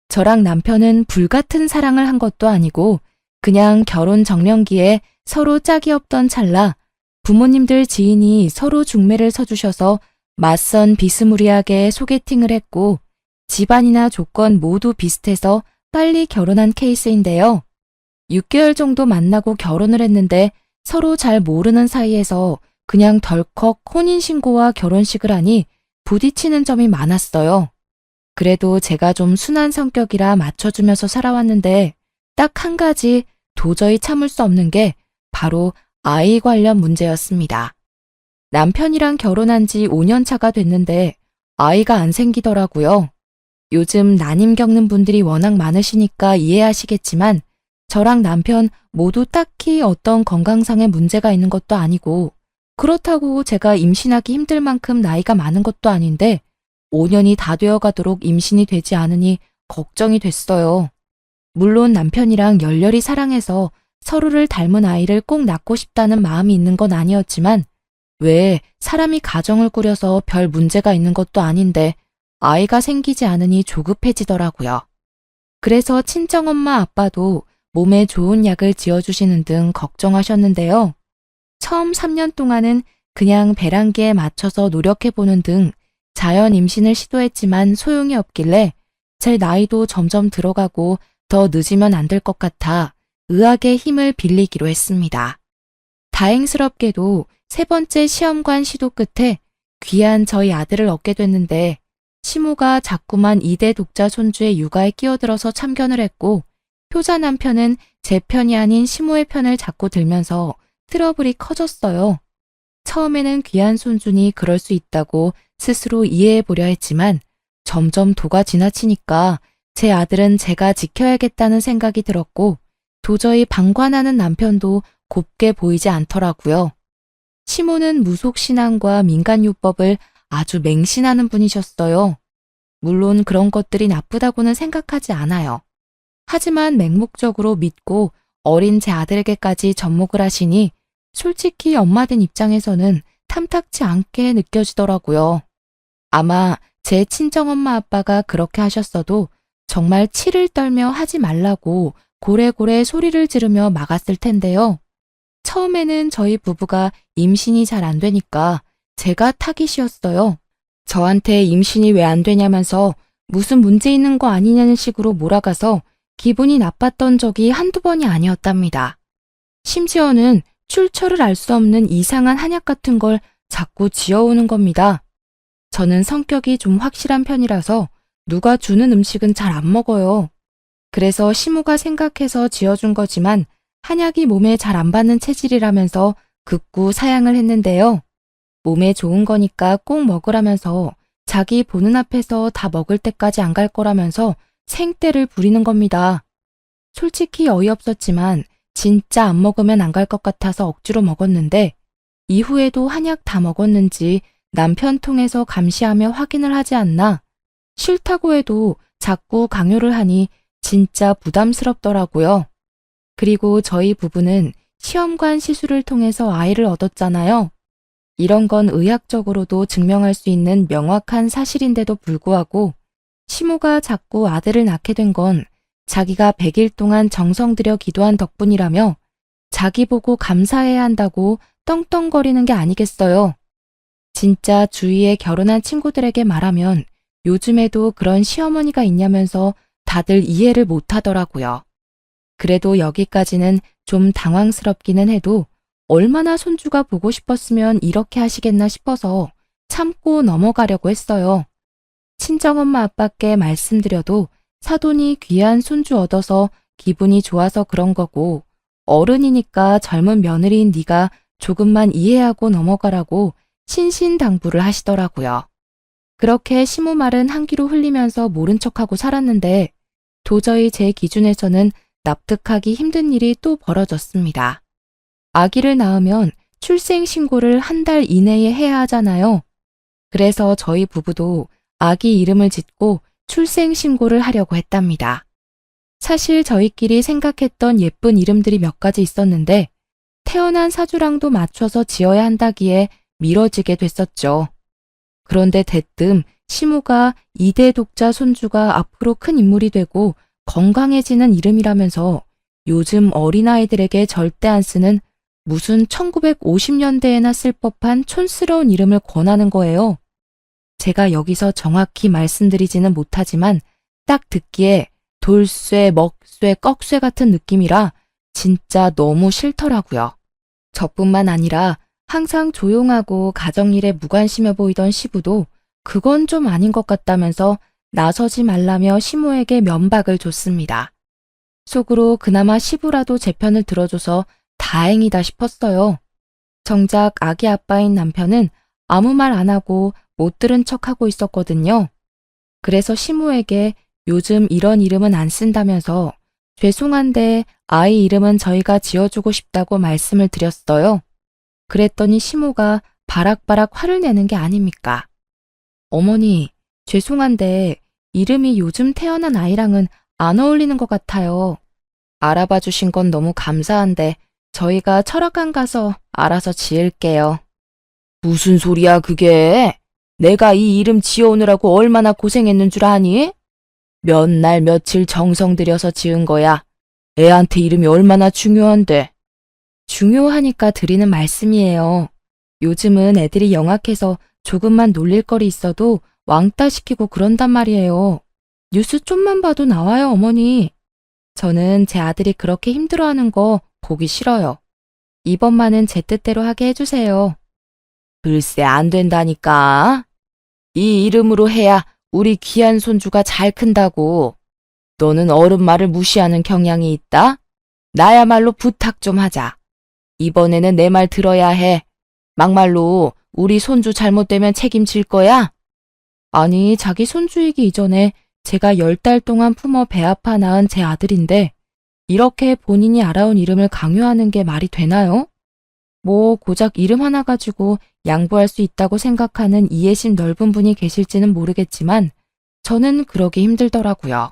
[SPEAKER 1] 저랑 남편은 불같은 사랑을 한 것도 아니고 그냥 결혼 정년기에 서로 짝이 없던 찰나 부모님들 지인이 서로 중매를 서주셔서 맞선 비스무리하게 소개팅을 했고 집안이나 조건 모두 비슷해서 빨리 결혼한 케이스인데요. 6개월 정도 만나고 결혼을 했는데 서로 잘 모르는 사이에서 그냥 덜컥 혼인신고와 결혼식을 하니 부딪히는 점이 많았어요. 그래도 제가 좀 순한 성격이라 맞춰주면서 살아왔는데 딱 한 가지 도저히 참을 수 없는 게 바로 아이 관련 문제였습니다. 남편이랑 결혼한 지 5년 차가 됐는데 아이가 안 생기더라고요. 요즘 난임 겪는 분들이 워낙 많으시니까 이해하시겠지만 저랑 남편 모두 딱히 어떤 건강상의 문제가 있는 것도 아니고 그렇다고 제가 임신하기 힘들 만큼 나이가 많은 것도 아닌데 5년이 다 되어가도록 임신이 되지 않으니 걱정이 됐어요. 물론 남편이랑 열렬히 사랑해서 서로를 닮은 아이를 꼭 낳고 싶다는 마음이 있는 건 아니었지만 왜 사람이 가정을 꾸려서 별 문제가 있는 것도 아닌데 아이가 생기지 않으니 조급해지더라고요. 그래서 친정엄마 아빠도 몸에 좋은 약을 지어주시는 등 걱정하셨는데요. 처음 3년 동안은 그냥 배란기에 맞춰서 노력해보는 등 자연 임신을 시도했지만 소용이 없길래 제 나이도 점점 들어가고 더 늦으면 안 될 것 같아 의학의 힘을 빌리기로 했습니다. 다행스럽게도 세 번째 시험관 시도 끝에 귀한 저희 아들을 얻게 됐는데 시모가 자꾸만 2대 독자 손주의 육아에 끼어들어서 참견을 했고 효자 남편은 제 편이 아닌 시모의 편을 자꾸 들면서 트러블이 커졌어요. 처음에는 귀한 손주니 그럴 수 있다고 스스로 이해해보려 했지만 점점 도가 지나치니까 제 아들은 제가 지켜야겠다는 생각이 들었고 도저히 방관하는 남편도 곱게 보이지 않더라고요. 시모는 무속신앙과 민간요법을 아주 맹신하는 분이셨어요. 물론 그런 것들이 나쁘다고는 생각하지 않아요. 하지만 맹목적으로 믿고 어린 제 아들에게까지 접목을 하시니 솔직히 엄마된 입장에서는 탐탁치 않게 느껴지더라고요. 아마 제 친정엄마 아빠가 그렇게 하셨어도 정말 치를 떨며 하지 말라고 고래고래 소리를 지르며 막았을 텐데요. 처음에는 저희 부부가 임신이 잘 안 되니까 제가 타깃이었어요. 저한테 임신이 왜 안 되냐면서 무슨 문제 있는 거 아니냐는 식으로 몰아가서 기분이 나빴던 적이 한두 번이 아니었답니다. 심지어는 출처를 알 수 없는 이상한 한약 같은 걸 자꾸 지어오는 겁니다. 저는 성격이 좀 확실한 편이라서 누가 주는 음식은 잘 안 먹어요. 그래서 시모가 생각해서 지어준 거지만 한약이 몸에 잘 안 받는 체질이라면서 극구 사양을 했는데요. 몸에 좋은 거니까 꼭 먹으라면서 자기 보는 앞에서 다 먹을 때까지 안 갈 거라면서 생떼를 부리는 겁니다. 솔직히 어이없었지만 진짜 안 먹으면 안 갈 것 같아서 억지로 먹었는데 이후에도 한약 다 먹었는지 남편 통해서 감시하며 확인을 하지 않나 싫다고 해도 자꾸 강요를 하니 진짜 부담스럽더라고요. 그리고 저희 부부는 시험관 시술을 통해서 아이를 얻었잖아요. 이런 건 의학적으로도 증명할 수 있는 명확한 사실인데도 불구하고 시모가 자꾸 아들을 낳게 된 건 자기가 100일 동안 정성 들여 기도한 덕분이라며 자기 보고 감사해야 한다고 떵떵거리는 게 아니겠어요. 진짜 주위에 결혼한 친구들에게 말하면 요즘에도 그런 시어머니가 있냐면서 다들 이해를 못 하더라고요. 그래도 여기까지는 좀 당황스럽기는 해도 얼마나 손주가 보고 싶었으면 이렇게 하시겠나 싶어서 참고 넘어가려고 했어요. 친정엄마 아빠께 말씀드려도 사돈이 귀한 손주 얻어서 기분이 좋아서 그런 거고 어른이니까 젊은 며느리인 네가 조금만 이해하고 넘어가라고 신신당부를 하시더라고요. 그렇게 시모 말은 한 귀로 흘리면서 모른 척하고 살았는데 도저히 제 기준에서는 납득하기 힘든 일이 또 벌어졌습니다. 아기를 낳으면 출생신고를 한 달 이내에 해야 하잖아요. 그래서 저희 부부도 아기 이름을 짓고 출생신고를 하려고 했답니다. 사실 저희끼리 생각했던 예쁜 이름들이 몇 가지 있었는데 태어난 사주랑도 맞춰서 지어야 한다기에 미뤄지게 됐었죠. 그런데 대뜸 시모가 2대 독자 손주가 앞으로 큰 인물이 되고 건강해지는 이름이라면서 요즘 어린아이들에게 절대 안 쓰는 무슨 1950년대에나 쓸 법한 촌스러운 이름을 권하는 거예요. 제가 여기서 정확히 말씀드리지는 못하지만 딱 듣기에 돌쇠, 먹쇠, 꺽쇠 같은 느낌이라 진짜 너무 싫더라고요. 저뿐만 아니라 항상 조용하고 가정일에 무관심해 보이던 시부도 그건 좀 아닌 것 같다면서 나서지 말라며 시모에게 면박을 줬습니다. 속으로 그나마 시부라도 제 편을 들어줘서 다행이다 싶었어요. 정작 아기 아빠인 남편은 아무 말 안 하고 못 들은 척하고 있었거든요. 그래서 시모에게 요즘 이런 이름은 안 쓴다면서 죄송한데 아이 이름은 저희가 지어주고 싶다고 말씀을 드렸어요. 그랬더니 시모가 바락바락 화를 내는 게 아닙니까? 어머니, 죄송한데 이름이 요즘 태어난 아이랑은 안 어울리는 것 같아요. 알아봐 주신 건 너무 감사한데 저희가 철학관 가서 알아서 지을게요. 무슨 소리야 그게? 내가 이 이름 지어오느라고 얼마나 고생했는 줄 아니? 몇 날 며칠 정성 들여서 지은 거야. 애한테 이름이 얼마나 중요한데. 중요하니까 드리는 말씀이에요. 요즘은 애들이 영악해서 조금만 놀릴 거리 있어도 왕따 시키고 그런단 말이에요. 뉴스 좀만 봐도 나와요, 어머니. 저는 제 아들이 그렇게 힘들어하는 거 보기 싫어요. 이번만은 제 뜻대로 하게 해주세요. 글쎄 안 된다니까. 이 이름으로 해야 우리 귀한 손주가 잘 큰다고. 너는 어른 말을 무시하는 경향이 있다? 나야말로 부탁 좀 하자. 이번에는 내 말 들어야 해. 막말로 우리 손주 잘못되면 책임질 거야? 아니, 자기 손주이기 이전에 제가 10달 동안 품어 배 아파 낳은 제 아들인데 이렇게 본인이 알아온 이름을 강요하는 게 말이 되나요? 뭐 고작 이름 하나 가지고 양보할 수 있다고 생각하는 이해심 넓은 분이 계실지는 모르겠지만 저는 그러기 힘들더라고요.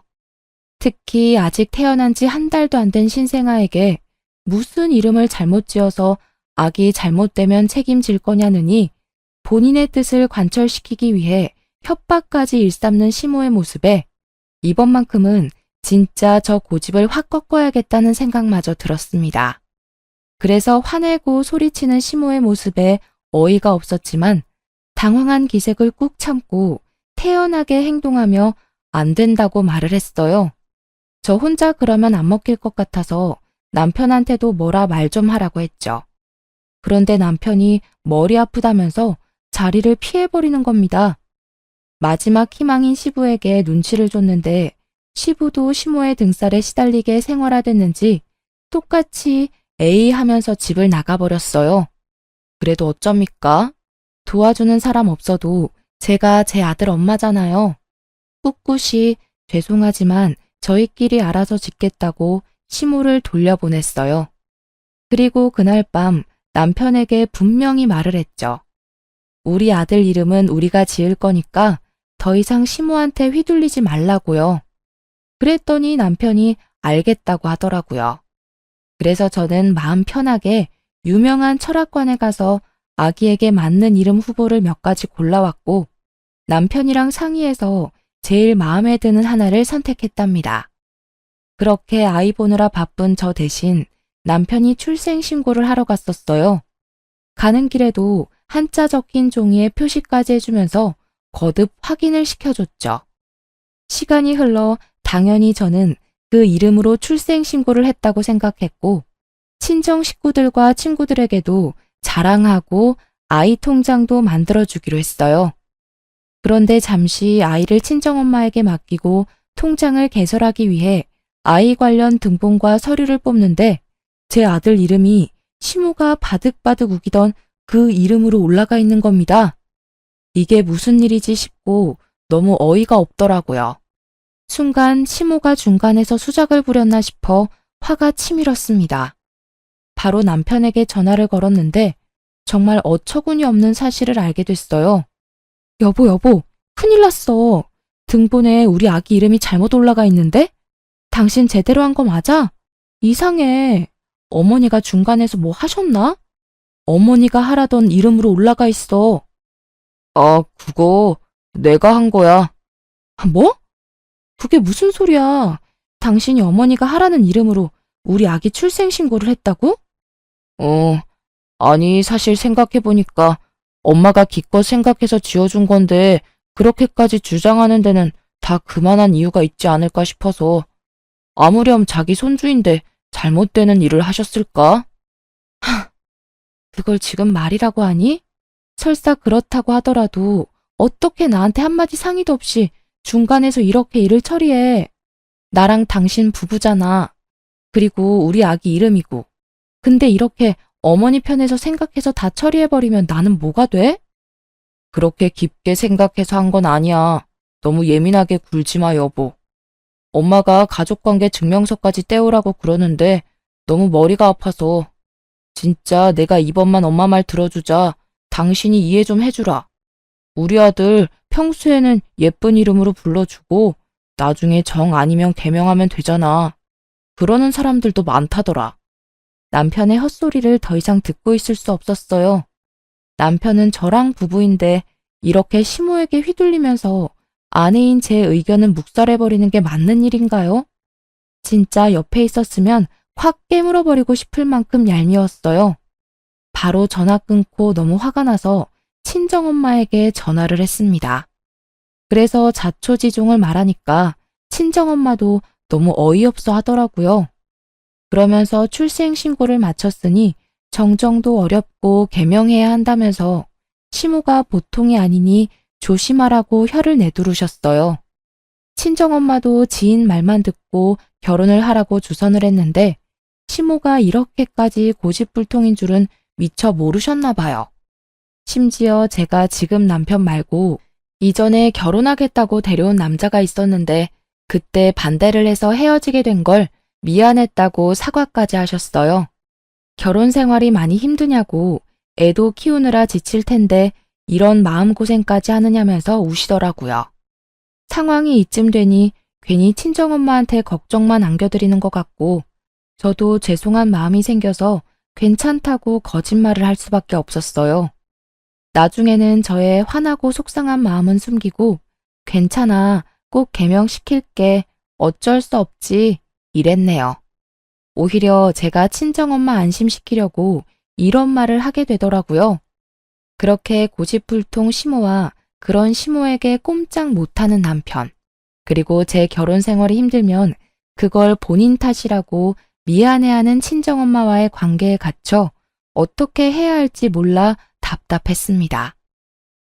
[SPEAKER 1] 특히 아직 태어난 지 한 달도 안 된 신생아에게 무슨 이름을 잘못 지어서 아기 잘못되면 책임질 거냐느니 본인의 뜻을 관철시키기 위해 협박까지 일삼는 시모의 모습에 이번만큼은 진짜 저 고집을 확 꺾어야겠다는 생각마저 들었습니다. 그래서 화내고 소리치는 시모의 모습에 어이가 없었지만 당황한 기색을 꾹 참고 태연하게 행동하며 안 된다고 말을 했어요. 저 혼자 그러면 안 먹힐 것 같아서 남편한테도 뭐라 말 좀 하라고 했죠. 그런데 남편이 머리 아프다면서 자리를 피해버리는 겁니다. 마지막 희망인 시부에게 눈치를 줬는데 시부도 시모의 등살에 시달리게 생활화됐는지 똑같이 에이 하면서 집을 나가버렸어요. 그래도 어쩝니까? 도와주는 사람 없어도 제가 제 아들 엄마잖아요. 꿋꿋이 죄송하지만 저희끼리 알아서 짓겠다고 시모를 돌려보냈어요. 그리고 그날 밤 남편에게 분명히 말을 했죠. 우리 아들 이름은 우리가 지을 거니까 더 이상 시모한테 휘둘리지 말라고요. 그랬더니 남편이 알겠다고 하더라고요. 그래서 저는 마음 편하게 유명한 철학관에 가서 아기에게 맞는 이름 후보를 몇 가지 골라왔고 남편이랑 상의해서 제일 마음에 드는 하나를 선택했답니다. 그렇게 아이 보느라 바쁜 저 대신 남편이 출생신고를 하러 갔었어요. 가는 길에도 한자 적힌 종이에 표시까지 해주면서 거듭 확인을 시켜줬죠. 시간이 흘러 당연히 저는 그 이름으로 출생신고를 했다고 생각했고 친정 식구들과 친구들에게도 자랑하고 아이 통장도 만들어주기로 했어요. 그런데 잠시 아이를 친정엄마에게 맡기고 통장을 개설하기 위해 아이 관련 등본과 서류를 뽑는데 제 아들 이름이 시모가 바득바득 우기던 그 이름으로 올라가 있는 겁니다. 이게 무슨 일이지 싶고 너무 어이가 없더라고요. 순간 시모가 중간에서 수작을 부렸나 싶어 화가 치밀었습니다. 바로 남편에게 전화를 걸었는데 정말 어처구니 없는 사실을 알게 됐어요. 여보, 큰일 났어. 등본에 우리 아기 이름이 잘못 올라가 있는데? 당신 제대로 한 거 맞아? 이상해. 어머니가 중간에서 뭐 하셨나? 어머니가 하라던 이름으로 올라가 있어. 그거 내가 한 거야. 뭐? 그게 무슨 소리야? 당신이 어머니가 하라는 이름으로 우리 아기 출생신고를 했다고? 아니 사실 생각해보니까 엄마가 기껏 생각해서 지어준 건데 그렇게까지 주장하는 데는 다 그만한 이유가 있지 않을까 싶어서 아무렴 자기 손주인데 잘못되는 일을 하셨을까? 그걸 지금 말이라고 하니? 설사 그렇다고 하더라도 어떻게 나한테 한마디 상의도 없이 중간에서 이렇게 일을 처리해. 나랑 당신 부부잖아. 그리고 우리 아기 이름이고. 근데 이렇게 어머니 편에서 생각해서 다 처리해버리면 나는 뭐가 돼? 그렇게 깊게 생각해서 한 건 아니야. 너무 예민하게 굴지 마, 여보. 엄마가 가족관계 증명서까지 떼오라고 그러는데 너무 머리가 아파서 진짜 내가 이번만 엄마 말 들어주자. 당신이 이해 좀 해주라. 우리 아들 평소에는 예쁜 이름으로 불러주고 나중에 정 아니면 개명하면 되잖아. 그러는 사람들도 많다더라. 남편의 헛소리를 더 이상 듣고 있을 수 없었어요. 남편은 저랑 부부인데 이렇게 시모에게 휘둘리면서
[SPEAKER 2] 아내인 제 의견은 묵살해버리는 게 맞는 일인가요? 진짜 옆에 있었으면 확 깨물어버리고 싶을 만큼 얄미웠어요. 바로 전화 끊고 너무 화가 나서 친정엄마에게 전화를 했습니다. 그래서 자초지종을 말하니까 친정엄마도 너무 어이없어 하더라고요. 그러면서 출생신고를 마쳤으니 정정도 어렵고 개명해야 한다면서 시모가 보통이 아니니 조심하라고 혀를 내두르셨어요. 친정엄마도 지인 말만 듣고 결혼을 하라고 주선을 했는데 시모가 이렇게까지 고집불통인 줄은 미처 모르셨나 봐요. 심지어 제가 지금 남편 말고 이전에 결혼하겠다고 데려온 남자가 있었는데 그때 반대를 해서 헤어지게 된 걸 미안했다고 사과까지 하셨어요. 결혼 생활이 많이 힘드냐고 애도 키우느라 지칠 텐데 이런 마음고생까지 하느냐면서 우시더라고요. 상황이 이쯤 되니 괜히 친정엄마한테 걱정만 안겨드리는 것 같고 저도 죄송한 마음이 생겨서 괜찮다고 거짓말을 할 수밖에 없었어요. 나중에는 저의 화나고 속상한 마음은 숨기고 괜찮아, 꼭 개명시킬게, 어쩔 수 없지 이랬네요. 오히려 제가 친정엄마 안심시키려고 이런 말을 하게 되더라고요. 그렇게 고집불통 시모와 그런 시모에게 꼼짝 못하는 남편, 그리고 제 결혼 생활이 힘들면 그걸 본인 탓이라고 미안해하는 친정엄마와의 관계에 갇혀 어떻게 해야 할지 몰라 답답했습니다.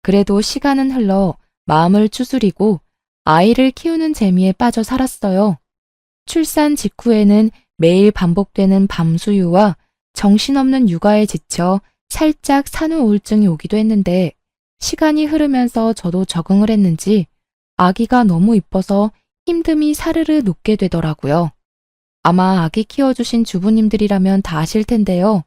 [SPEAKER 2] 그래도 시간은 흘러 마음을 추스리고 아이를 키우는 재미에 빠져 살았어요. 출산 직후에는 매일 반복되는 밤수유와 정신없는 육아에 지쳐 살짝 산후 우울증이 오기도 했는데 시간이 흐르면서 저도 적응을 했는지 아기가 너무 이뻐서 힘듦이 사르르 녹게 되더라고요. 아마 아기 키워주신 주부님들이라면 다 아실 텐데요.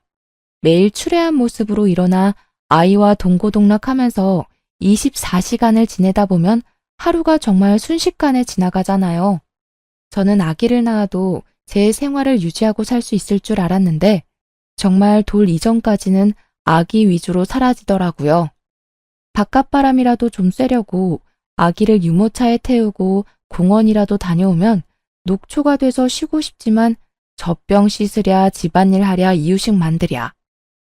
[SPEAKER 2] 매일 추레한 모습으로 일어나 아이와 동고동락하면서 24시간을 지내다 보면 하루가 정말 순식간에 지나가잖아요. 저는 아기를 낳아도 제 생활을 유지하고 살 수 있을 줄 알았는데 정말 돌 이전까지는 아기 위주로 사라지더라고요. 바깥바람이라도 좀 쐬려고 아기를 유모차에 태우고 공원이라도 다녀오면 녹초가 돼서 쉬고 싶지만 젖병 씻으랴, 집안일 하랴, 이유식 만들랴.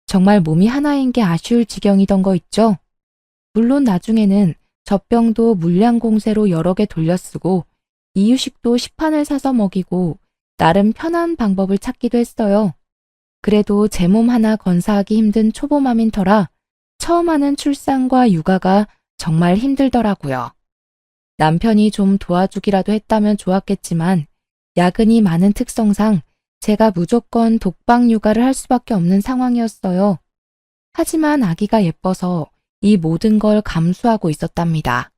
[SPEAKER 2] 정말 몸이 하나인 게 아쉬울 지경이던 거 있죠? 물론 나중에는 젖병도 물량 공세로 여러 개 돌려쓰고 이유식도 시판을 사서 먹이고 나름 편한 방법을 찾기도 했어요. 그래도 제 몸 하나 건사하기 힘든 초보맘인 터라 처음 하는 출산과 육아가 정말 힘들더라고요. 남편이 좀 도와주기라도 했다면 좋았겠지만 야근이 많은 특성상 제가 무조건 독방 육아를 할 수밖에 없는 상황이었어요. 하지만 아기가 예뻐서 이 모든 걸 감수하고 있었답니다.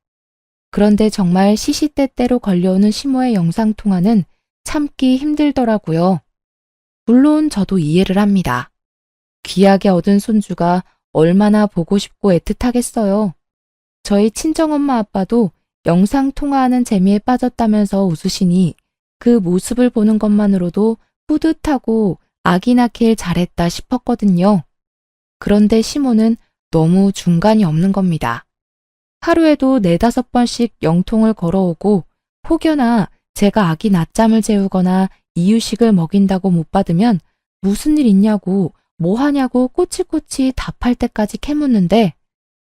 [SPEAKER 2] 그런데 정말 시시때때로 걸려오는 시모의 영상통화는 참기 힘들더라고요. 물론 저도 이해를 합니다. 귀하게 얻은 손주가 얼마나 보고 싶고 애틋하겠어요. 저희 친정엄마 아빠도 영상통화하는 재미에 빠졌다면서 웃으시니 그 모습을 보는 것만으로도 뿌듯하고 아기 낳길 잘했다 싶었거든요. 그런데 시모는 너무 중간이 없는 겁니다. 하루에도 4-5번씩 영통을 걸어오고 혹여나 제가 아기 낮잠을 재우거나 이유식을 먹인다고 못 받으면 무슨 일 있냐고 뭐 하냐고 꼬치꼬치 답할 때까지 캐묻는데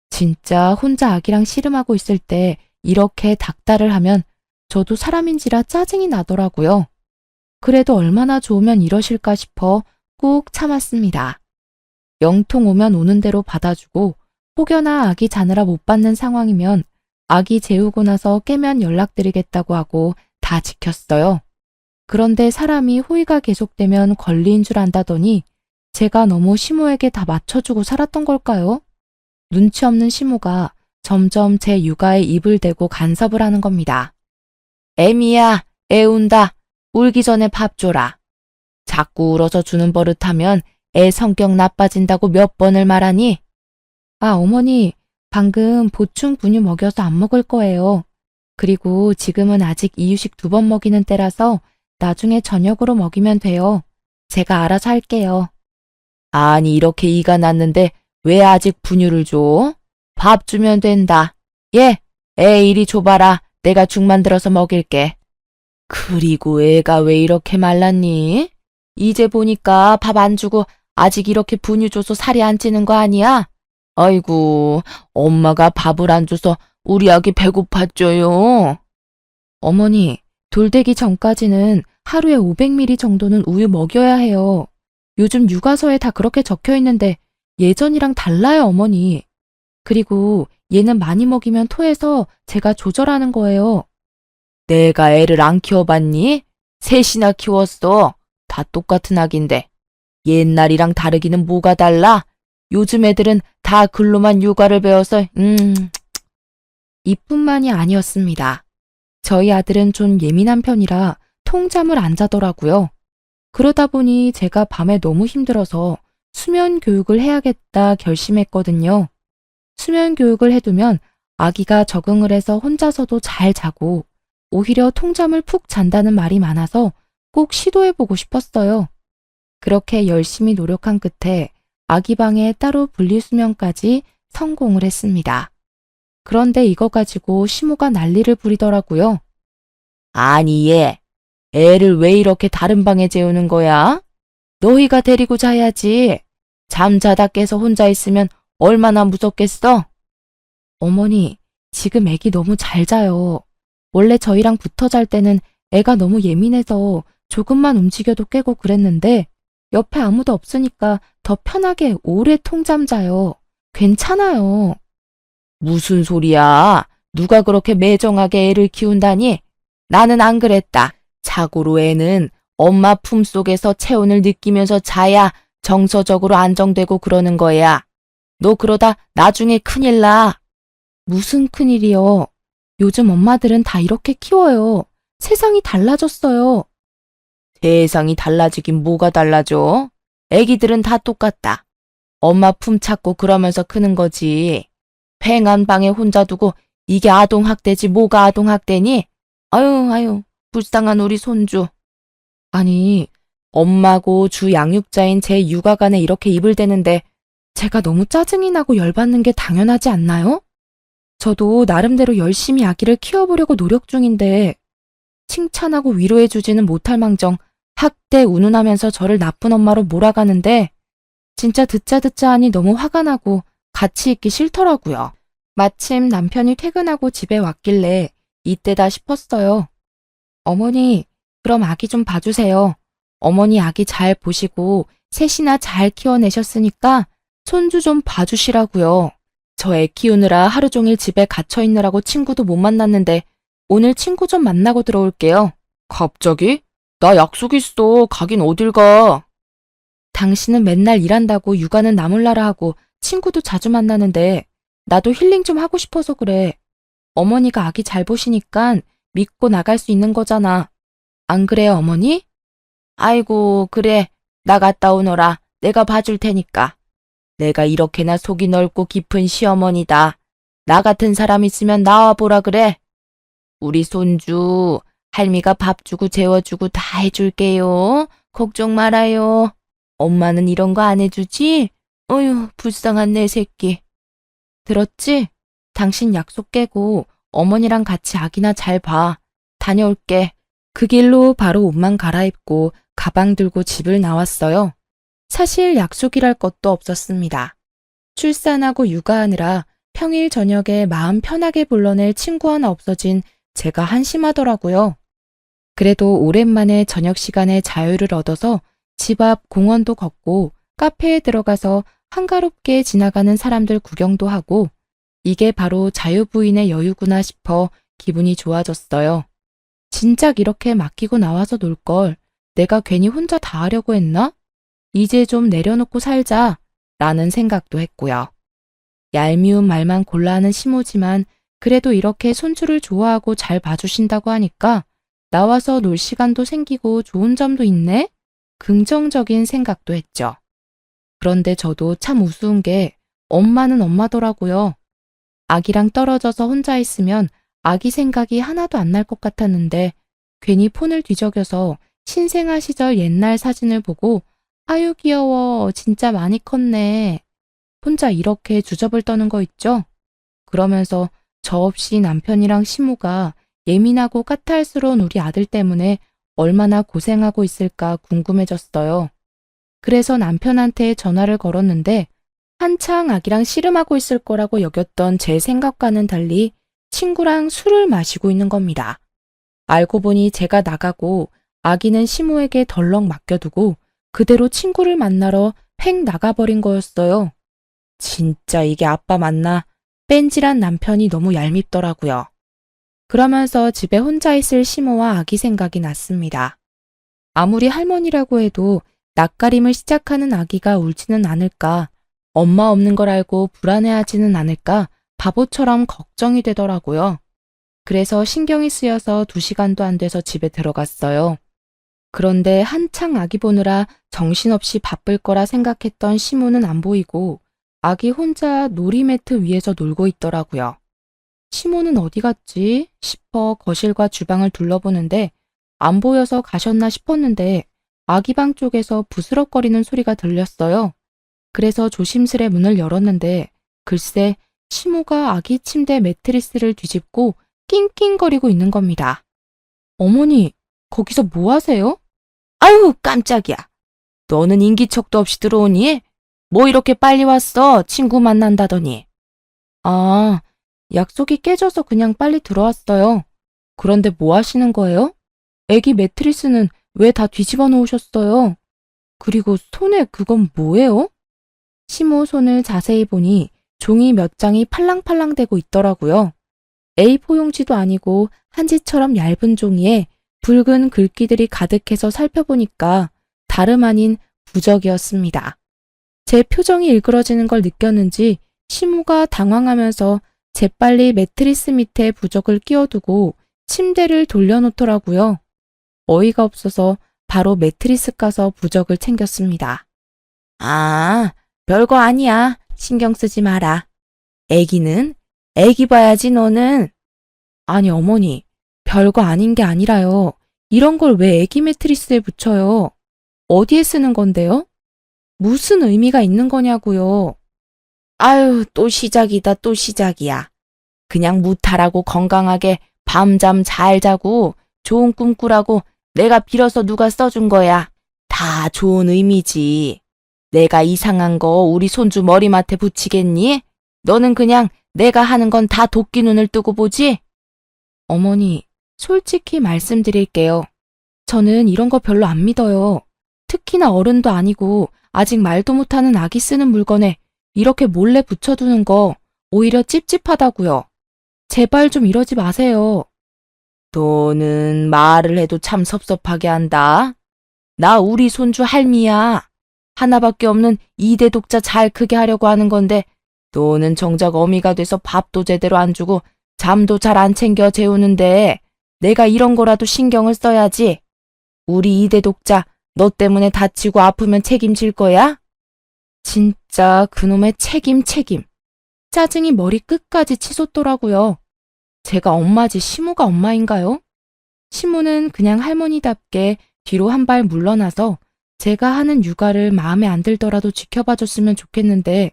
[SPEAKER 2] 진짜 혼자 아기랑 씨름하고 있을 때 이렇게 닥달을 하면 저도 사람인지라 짜증이 나더라고요. 그래도 얼마나 좋으면 이러실까 싶어 꾹 참았습니다. 영통 오면 오는 대로 받아주고 혹여나 아기 자느라 못 받는 상황이면 아기 재우고 나서 깨면 연락드리겠다고 하고 다 지켰어요. 그런데 사람이 호의가 계속되면 권리인 줄 안다더니 제가 너무 시모에게 다 맞춰주고 살았던 걸까요? 눈치 없는 시모가 점점 제 육아에 입을 대고 간섭을 하는 겁니다. 애미야, 애 운다. 울기 전에 밥 줘라. 자꾸 울어서 주는 버릇하면 애 성격 나빠진다고 몇 번을 말하니? 아, 어머니, 방금 보충 분유 먹여서 안 먹을 거예요. 그리고 지금은 아직 이유식 2번 먹이는 때라서 나중에 저녁으로 먹이면 돼요. 제가 알아서 할게요. 아니, 이렇게 이가 났는데 왜 아직 분유를 줘? 밥 주면 된다. 예, 애 이리 줘봐라. 내가 죽 만들어서 먹일게. 그리고 애가 왜 이렇게 말랐니? 이제 보니까 밥 안 주고 아직 이렇게 분유 줘서 살이 안 찌는 거 아니야? 아이고, 엄마가 밥을 안 줘서 우리 아기 배고팠죠요. 어머니, 돌되기 전까지는 하루에 500ml 정도는 우유 먹여야 해요. 요즘 육아서에 다 그렇게 적혀 있는데 예전이랑 달라요, 어머니. 그리고 얘는 많이 먹이면 토해서 제가 조절하는 거예요. 내가 애를 안 키워봤니? 셋이나 키웠어. 다 똑같은 아기인데. 옛날이랑 다르기는 뭐가 달라? 요즘 애들은 다 글로만 육아를 배워서 이뿐만이 아니었습니다. 저희 아들은 좀 예민한 편이라 통잠을 안 자더라고요. 그러다 보니 제가 밤에 너무 힘들어서 수면 교육을 해야겠다 결심했거든요. 수면 교육을 해두면 아기가 적응을 해서 혼자서도 잘 자고 오히려 통잠을 푹 잔다는 말이 많아서 꼭 시도해보고 싶었어요. 그렇게 열심히 노력한 끝에 아기 방에 따로 분리수면까지 성공을 했습니다. 그런데 이거 가지고 시모가 난리를 부리더라고요. 아니 얘, 애를 왜 이렇게 다른 방에 재우는 거야? 너희가 데리고 자야지. 잠자다 깨서 혼자 있으면 얼마나 무섭겠어? 어머니, 지금 애기 너무 잘 자요. 원래 저희랑 붙어 잘 때는 애가 너무 예민해서 조금만 움직여도 깨고 그랬는데 옆에 아무도 없으니까 더 편하게 오래 통잠 자요. 괜찮아요. 무슨 소리야? 누가 그렇게 매정하게 애를 키운다니? 나는 안 그랬다. 자고로 애는 엄마 품속에서 체온을 느끼면서 자야 정서적으로 안정되고 그러는 거야. 너 그러다 나중에 큰일 나. 무슨 큰일이요? 요즘 엄마들은 다 이렇게 키워요. 세상이 달라졌어요. 세상이 달라지긴 뭐가 달라져? 애기들은 다 똑같다. 엄마 품 찾고 그러면서 크는 거지. 팽한 방에 혼자 두고 이게 아동학대지 뭐가 아동학대니? 아유, 불쌍한 우리 손주. 아니, 엄마고 주 양육자인 제 육아관에 이렇게 입을 대는데 제가 너무 짜증이 나고 열받는 게 당연하지 않나요? 저도 나름대로 열심히 아기를 키워보려고 노력 중인데 칭찬하고 위로해주지는 못할 망정 학대 운운하면서 저를 나쁜 엄마로 몰아가는데 진짜 듣자 하니 너무 화가 나고 같이 있기 싫더라고요. 마침 남편이 퇴근하고 집에 왔길래 이때다 싶었어요. 어머니, 그럼 아기 좀 봐주세요. 어머니 아기 잘 보시고 셋이나 잘 키워내셨으니까 손주 좀 봐주시라고요. 저 애 키우느라 하루 종일 집에 갇혀 있느라고 친구도 못 만났는데 오늘 친구 좀 만나고 들어올게요. 갑자기? 나 약속 있어. 가긴 어딜 가. 당신은 맨날 일한다고 육아는 나몰라라 하고 친구도 자주 만나는데 나도 힐링 좀 하고 싶어서 그래. 어머니가 아기 잘 보시니까 믿고 나갈 수 있는 거잖아. 안 그래요, 어머니? 아이고, 그래. 나 갔다 오너라. 내가 봐줄 테니까. 내가 이렇게나 속이 넓고 깊은 시어머니다. 나 같은 사람 있으면 나와보라 그래. 우리 손주, 할미가 밥 주고 재워주고 다 해줄게요. 걱정 말아요. 엄마는 이런 거 안 해주지? 어휴, 불쌍한 내 새끼. 들었지? 당신 약속 깨고 어머니랑 같이 아기나 잘 봐. 다녀올게. 그 길로 바로 옷만 갈아입고 가방 들고 집을 나왔어요. 사실 약속이랄 것도 없었습니다. 출산하고 육아하느라 평일 저녁에 마음 편하게 불러낼 친구 하나 없어진 제가 한심하더라고요. 그래도 오랜만에 저녁 시간에 자유를 얻어서 집 앞 공원도 걷고 카페에 들어가서 한가롭게 지나가는 사람들 구경도 하고 이게 바로 자유부인의 여유구나 싶어 기분이 좋아졌어요. 진작 이렇게 맡기고 나와서 놀 걸 내가 괜히 혼자 다 하려고 했나? 이제 좀 내려놓고 살자 라는 생각도 했고요. 얄미운 말만 골라 하는 시모지만 그래도 이렇게 손주를 좋아하고 잘 봐주신다고 하니까 나와서 놀 시간도 생기고 좋은 점도 있네? 긍정적인 생각도 했죠. 그런데 저도 참 우스운 게 엄마는 엄마더라고요. 아기랑 떨어져서 혼자 있으면 아기 생각이 하나도 안 날 것 같았는데 괜히 폰을 뒤적여서 신생아 시절 옛날 사진을 보고 아유 귀여워 진짜 많이 컸네. 혼자 이렇게 주접을 떠는 거 있죠? 그러면서
[SPEAKER 1] 저 없이 남편이랑 시모가 예민하고 까탈스러운 우리 아들 때문에 얼마나 고생하고 있을까 궁금해졌어요. 그래서 남편한테 전화를 걸었는데 한창 아기랑 씨름하고 있을 거라고 여겼던 제 생각과는 달리 친구랑 술을 마시고 있는 겁니다. 알고 보니 제가 나가고 아기는 시모에게 덜렁 맡겨두고 그대로 친구를 만나러 팽 나가버린 거였어요. 진짜 이게 아빠 맞나? 뺀질한 남편이 너무 얄밉더라고요. 그러면서 집에 혼자 있을 시모와 아기 생각이 났습니다. 아무리 할머니라고 해도 낯가림을 시작하는 아기가 울지는 않을까, 엄마 없는 걸 알고 불안해하지는 않을까 바보처럼 걱정이 되더라고요. 그래서 신경이 쓰여서 2시간도 안 돼서 집에 들어갔어요. 그런데 한창 아기 보느라 정신없이 바쁠 거라 생각했던 시모는 안 보이고 아기 혼자 놀이매트 위에서 놀고 있더라고요. 시모는 어디 갔지 싶어 거실과 주방을 둘러보는데 안 보여서 가셨나 싶었는데 아기 방 쪽에서 부스럭거리는 소리가 들렸어요. 그래서 조심스레 문을 열었는데 글쎄 시모가 아기 침대 매트리스를 뒤집고 낑낑거리고 있는 겁니다. 어머니, 거기서 뭐 하세요? 아유, 깜짝이야. 너는 인기척도 없이 들어오니? 뭐 이렇게 빨리 왔어? 친구 만난다더니. 아, 약속이 깨져서 그냥 빨리 들어왔어요. 그런데 뭐 하시는 거예요? 애기 매트리스는 왜 다 뒤집어 놓으셨어요? 그리고 손에 그건 뭐예요? 시모 손을 자세히 보니 종이 몇 장이 팔랑팔랑대고 있더라고요. A4 용지도 아니고 한지처럼 얇은 종이에 붉은 글귀들이 가득해서 살펴보니까 다름 아닌 부적이었습니다. 제 표정이 일그러지는 걸 느꼈는지 시모가 당황하면서 재빨리 매트리스 밑에 부적을 끼워두고 침대를 돌려놓더라고요. 어이가 없어서 바로 매트리스 까서 부적을 챙겼습니다. 아, 별거 아니야. 신경 쓰지 마라. 애기는 애기 봐야지 너는. 아니 어머니, 별거 아닌 게 아니라요. 이런 걸 왜 애기 매트리스에 붙여요? 어디에 쓰는 건데요? 무슨 의미가 있는 거냐고요. 아유, 또 시작이다, 또 시작이야. 그냥 무탈하고 건강하게 밤잠 잘 자고 좋은 꿈 꾸라고 내가 빌어서 누가 써준 거야. 다 좋은 의미지. 내가 이상한 거 우리 손주 머리맡에 붙이겠니? 너는 그냥 내가 하는 건 다 도끼 눈을 뜨고 보지? 어머니, 솔직히 말씀드릴게요. 저는 이런 거 별로 안 믿어요. 특히나 어른도 아니고 아직 말도 못하는 아기 쓰는 물건에 이렇게 몰래 붙여두는 거 오히려 찝찝하다고요. 제발 좀 이러지 마세요. 너는 말을 해도 참 섭섭하게 한다. 나 우리 손주 할미야. 하나밖에 없는 2대 독자 잘 크게 하려고 하는 건데 너는 정작 어미가 돼서 밥도 제대로 안 주고 잠도 잘 안 챙겨 재우는데 내가 이런 거라도 신경을 써야지. 우리 2대 독자 너 때문에 다치고 아프면 책임질 거야? 진짜 그놈의 책임. 짜증이 머리 끝까지 치솟더라고요. 제가 엄마지 시모가 엄마인가요? 시모는 그냥 할머니답게 뒤로 한 발 물러나서 제가 하는 육아를 마음에 안 들더라도 지켜봐줬으면 좋겠는데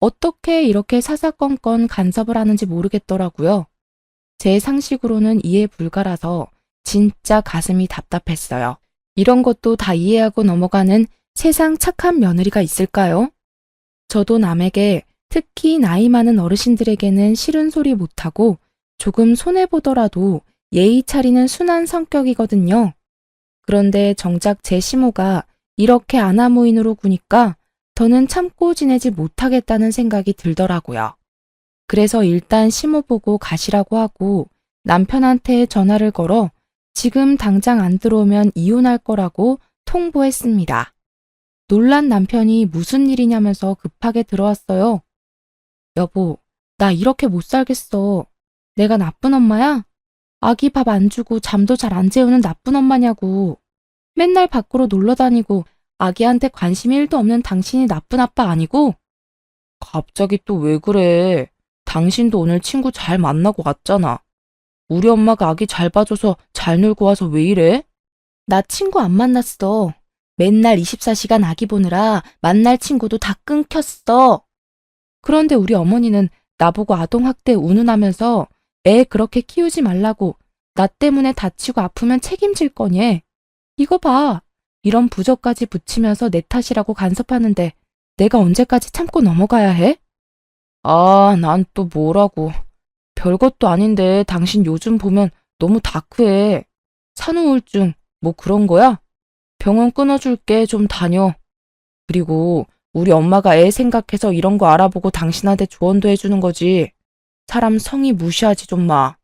[SPEAKER 1] 어떻게 이렇게 사사건건 간섭을 하는지 모르겠더라고요. 제 상식으로는 이해 불가라서 진짜 가슴이 답답했어요. 이런 것도 다 이해하고 넘어가는 세상 착한 며느리가 있을까요? 저도 남에게, 특히 나이 많은 어르신들에게는 싫은 소리 못하고 조금 손해보더라도 예의 차리는 순한 성격이거든요. 그런데 정작 제 시모가 이렇게 아나무인으로 구니까 더는 참고 지내지 못하겠다는 생각이 들더라고요. 그래서 일단 시모 보고 가시라고 하고 남편한테 전화를 걸어 지금 당장 안 들어오면 이혼할 거라고 통보했습니다. 놀란 남편이 무슨 일이냐면서 급하게 들어왔어요. 여보, 나 이렇게 못 살겠어. 내가 나쁜 엄마야? 아기 밥 안 주고 잠도 잘 안 재우는 나쁜 엄마냐고. 맨날 밖으로 놀러 다니고 아기한테 관심 1도 없는 당신이 나쁜 아빠 아니고? 갑자기 또 왜 그래? 당신도 오늘 친구 잘 만나고 왔잖아. 우리 엄마가 아기 잘 봐줘서 잘 놀고 와서 왜 이래? 나 친구 안 만났어. 맨날 24시간 아기 보느라 만날 친구도 다 끊겼어. 그런데 우리 어머니는 나보고 아동학대 운운하면서 애 그렇게 키우지 말라고 나 때문에 다치고 아프면 책임질 거니? 이거 봐. 이런 부적까지 붙이면서 내 탓이라고 간섭하는데 내가 언제까지 참고 넘어가야 해? 아, 난 또 뭐라고. 별것도 아닌데 당신 요즘 보면 너무 다크해. 산후우울증 뭐 그런 거야? 병원 끊어줄게 좀 다녀. 그리고 우리 엄마가 애 생각해서 이런 거 알아보고 당신한테 조언도 해주는 거지. 사람 성의 무시하지 좀 마.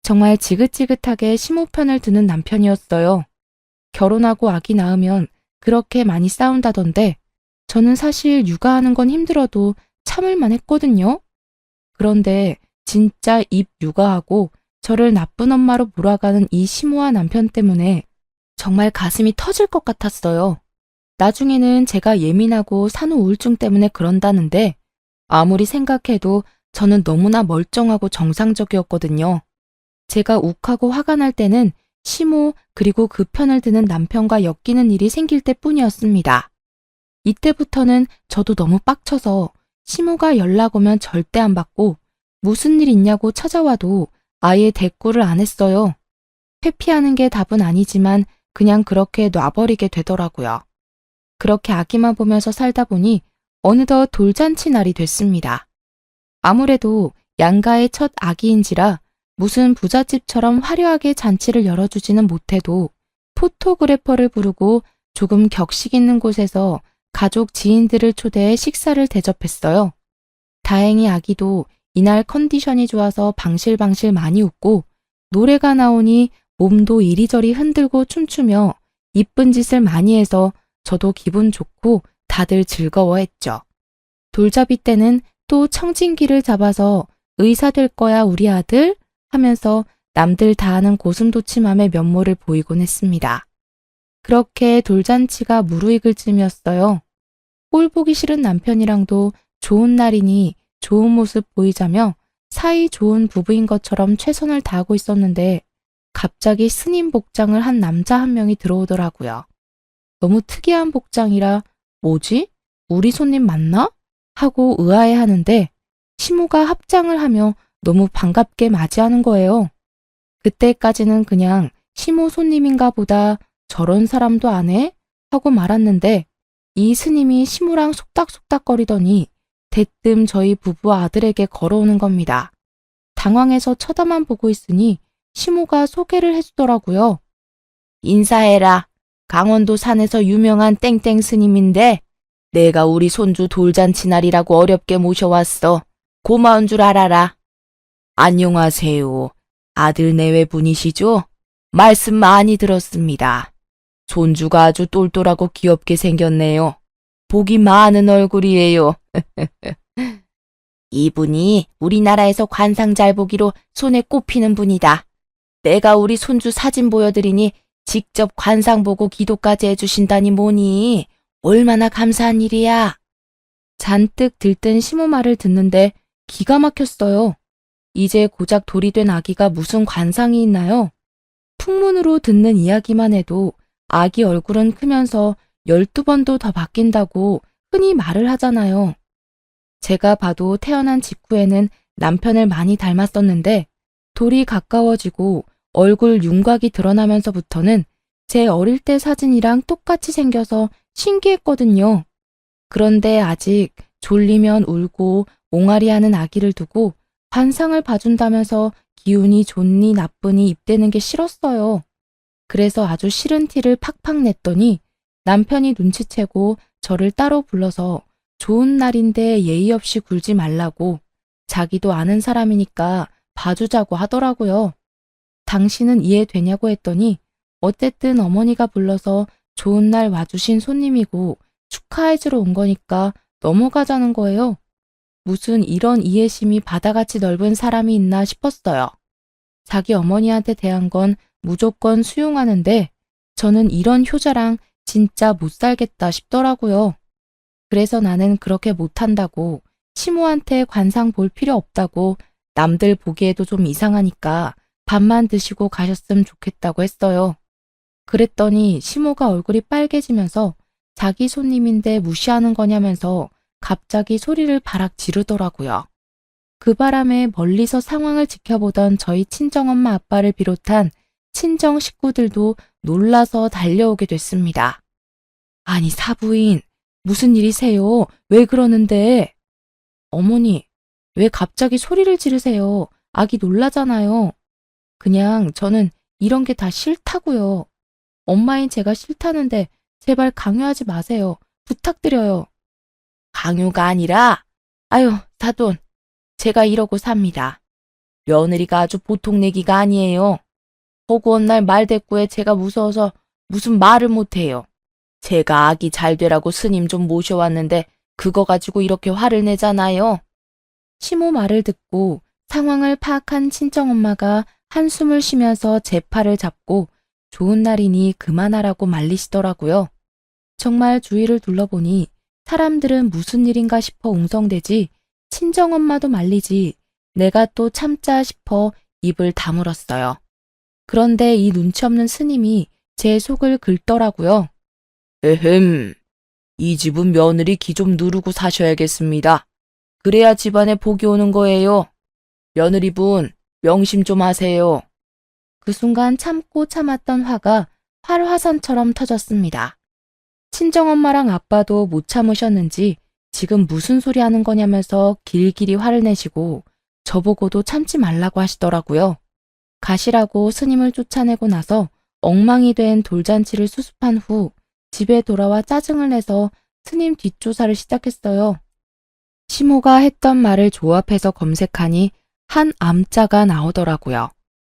[SPEAKER 1] 정말 지긋지긋하게 시모 편을 드는 남편이었어요. 결혼하고 아기 낳으면 그렇게 많이 싸운다던데 저는 사실 육아하는 건 힘들어도 참을만 했거든요. 그런데 진짜 입 육아하고 저를 나쁜 엄마로 몰아가는 이 시모와 남편 때문에 정말 가슴이 터질 것 같았어요. 나중에는 제가 예민하고 산후우울증 때문에 그런다는데 아무리 생각해도 저는 너무나 멀쩡하고 정상적이었거든요. 제가 욱하고 화가 날 때는 시모 그리고 그 편을 드는 남편과 엮이는 일이 생길 때뿐이었습니다. 이때부터는 저도 너무 빡쳐서 시모가 연락 오면 절대 안 받고 무슨 일 있냐고 찾아와도 아예 대꾸를 안 했어요. 회피하는 게 답은 아니지만 그냥 그렇게 놔버리게 되더라고요. 그렇게 아기만 보면서 살다 보니 어느덧 돌잔치 날이 됐습니다. 아무래도 양가의 첫 아기인지라 무슨 부잣집처럼 화려하게 잔치를 열어주지는 못해도 포토그래퍼를 부르고 조금 격식 있는 곳에서 가족 지인들을 초대해 식사를 대접했어요. 다행히 아기도 이날 컨디션이 좋아서 방실방실 많이 웃고 노래가 나오니 몸도 이리저리 흔들고 춤추며 이쁜 짓을 많이 해서 저도 기분 좋고 다들 즐거워했죠. 돌잡이 때는 또 청진기를 잡아서 의사 될 거야 우리 아들 하면서 남들 다 아는 고슴도치맘의 면모를 보이곤 했습니다. 그렇게 돌잔치가 무르익을 쯤이었어요. 꼴 보기 싫은 남편이랑도 좋은 날이니 좋은 모습 보이자며 사이 좋은 부부인 것처럼 최선을 다하고 있었는데 갑자기 스님 복장을 한 남자 한 명이 들어오더라고요. 너무 특이한 복장이라 뭐지? 우리 손님 맞나? 하고 의아해하는데 시모가 합장을 하며 너무 반갑게 맞이하는 거예요. 그때까지는 그냥 시모 손님인가 보다 저런 사람도 안 해? 하고 말았는데 이 스님이 시모랑 속닥속닥거리더니 대뜸 저희 부부 아들에게 걸어오는 겁니다. 당황해서 쳐다만 보고 있으니 시모가 소개를 해주더라고요. 인사해라. 강원도 산에서 유명한 땡땡 스님인데 내가 우리 손주 돌잔치 날이라고 어렵게 모셔왔어. 고마운 줄 알아라. 안녕하세요. 아들 내외 분이시죠? 말씀 많이 들었습니다. 손주가 아주 똘똘하고 귀엽게 생겼네요. 복이 많은 얼굴이에요. 이분이 우리나라에서 관상 잘 보기로 손에 꼽히는 분이다. 내가 우리 손주 사진 보여드리니 직접 관상 보고 기도까지 해주신다니 뭐니. 얼마나 감사한 일이야. 잔뜩 들뜬 시모 말을 듣는데 기가 막혔어요. 이제 고작 돌이 된 아기가 무슨 관상이 있나요? 풍문으로 듣는 이야기만 해도 아기 얼굴은 크면서 12번도 더 바뀐다고 흔히 말을 하잖아요. 제가 봐도 태어난 직후에는 남편을 많이 닮았었는데 돌이 가까워지고 얼굴 윤곽이 드러나면서부터는 제 어릴 때 사진이랑 똑같이 생겨서 신기했거든요. 그런데 아직 졸리면 울고 옹알이하는 아기를 두고 관상을 봐준다면서 기운이 좋니 나쁘니 입대는 게 싫었어요. 그래서 아주 싫은 티를 팍팍 냈더니 남편이 눈치채고 저를 따로 불러서 좋은 날인데 예의 없이 굴지 말라고 자기도 아는 사람이니까 봐주자고 하더라고요. 당신은 이해되냐고 했더니 어쨌든 어머니가 불러서 좋은 날 와주신 손님이고 축하해주러 온 거니까 넘어가자는 거예요. 무슨 이런 이해심이 바다같이 넓은 사람이 있나 싶었어요. 자기 어머니한테 대한 건 무조건 수용하는데 저는 이런 효자랑 진짜 못 살겠다 싶더라고요. 그래서 나는 그렇게 못한다고 시모한테 관상 볼 필요 없다고 남들 보기에도 좀 이상하니까 밥만 드시고 가셨으면 좋겠다고 했어요. 그랬더니 시모가 얼굴이 빨개지면서 자기 손님인데 무시하는 거냐면서 갑자기 소리를 바락 지르더라고요.
[SPEAKER 2] 그 바람에 멀리서 상황을 지켜보던 저희 친정엄마 아빠를 비롯한 친정 식구들도 놀라서 달려오게 됐습니다. 아니, 사부인, 무슨 일이세요? 왜 그러는데? 어머니, 왜 갑자기 소리를 지르세요? 아기 놀라잖아요. 그냥 저는 이런 게 다 싫다고요. 엄마인 제가 싫다는데 제발 강요하지 마세요. 부탁드려요. 강요가 아니라, 아유, 사돈, 제가 이러고 삽니다. 며느리가 아주 보통 내기가 아니에요. 허구한 날 말대꾸에 제가 무서워서 무슨 말을 못해요. 제가 아기 잘 되라고 스님 좀 모셔왔는데 그거 가지고 이렇게 화를 내잖아요. 시모 말을 듣고 상황을 파악한 친정엄마가 한숨을 쉬면서 제 팔을 잡고 좋은 날이니 그만하라고 말리시더라고요. 정말 주위를 둘러보니 사람들은 무슨 일인가 싶어 웅성대지 친정엄마도 말리지 내가 또 참자 싶어 입을 다물었어요. 그런데 이 눈치 없는 스님이 제 속을 긁더라고요. 에헴, 이 집은 며느리 기 좀 누르고 사셔야겠습니다. 그래야 집안에 복이 오는 거예요. 며느리분, 명심 좀 하세요. 그 순간 참고 참았던 화가 활화산처럼 터졌습니다. 친정엄마랑 아빠도 못 참으셨는지 지금 무슨 소리 하는 거냐면서 길길이 화를 내시고 저보고도 참지 말라고 하시더라고요. 가시라고 스님을 쫓아내고 나서 엉망이 된 돌잔치를 수습한 후 집에 돌아와 짜증을 내서 스님 뒷조사를 시작했어요. 시모가 했던 말을 조합해서 검색하니 한 암자가 나오더라고요.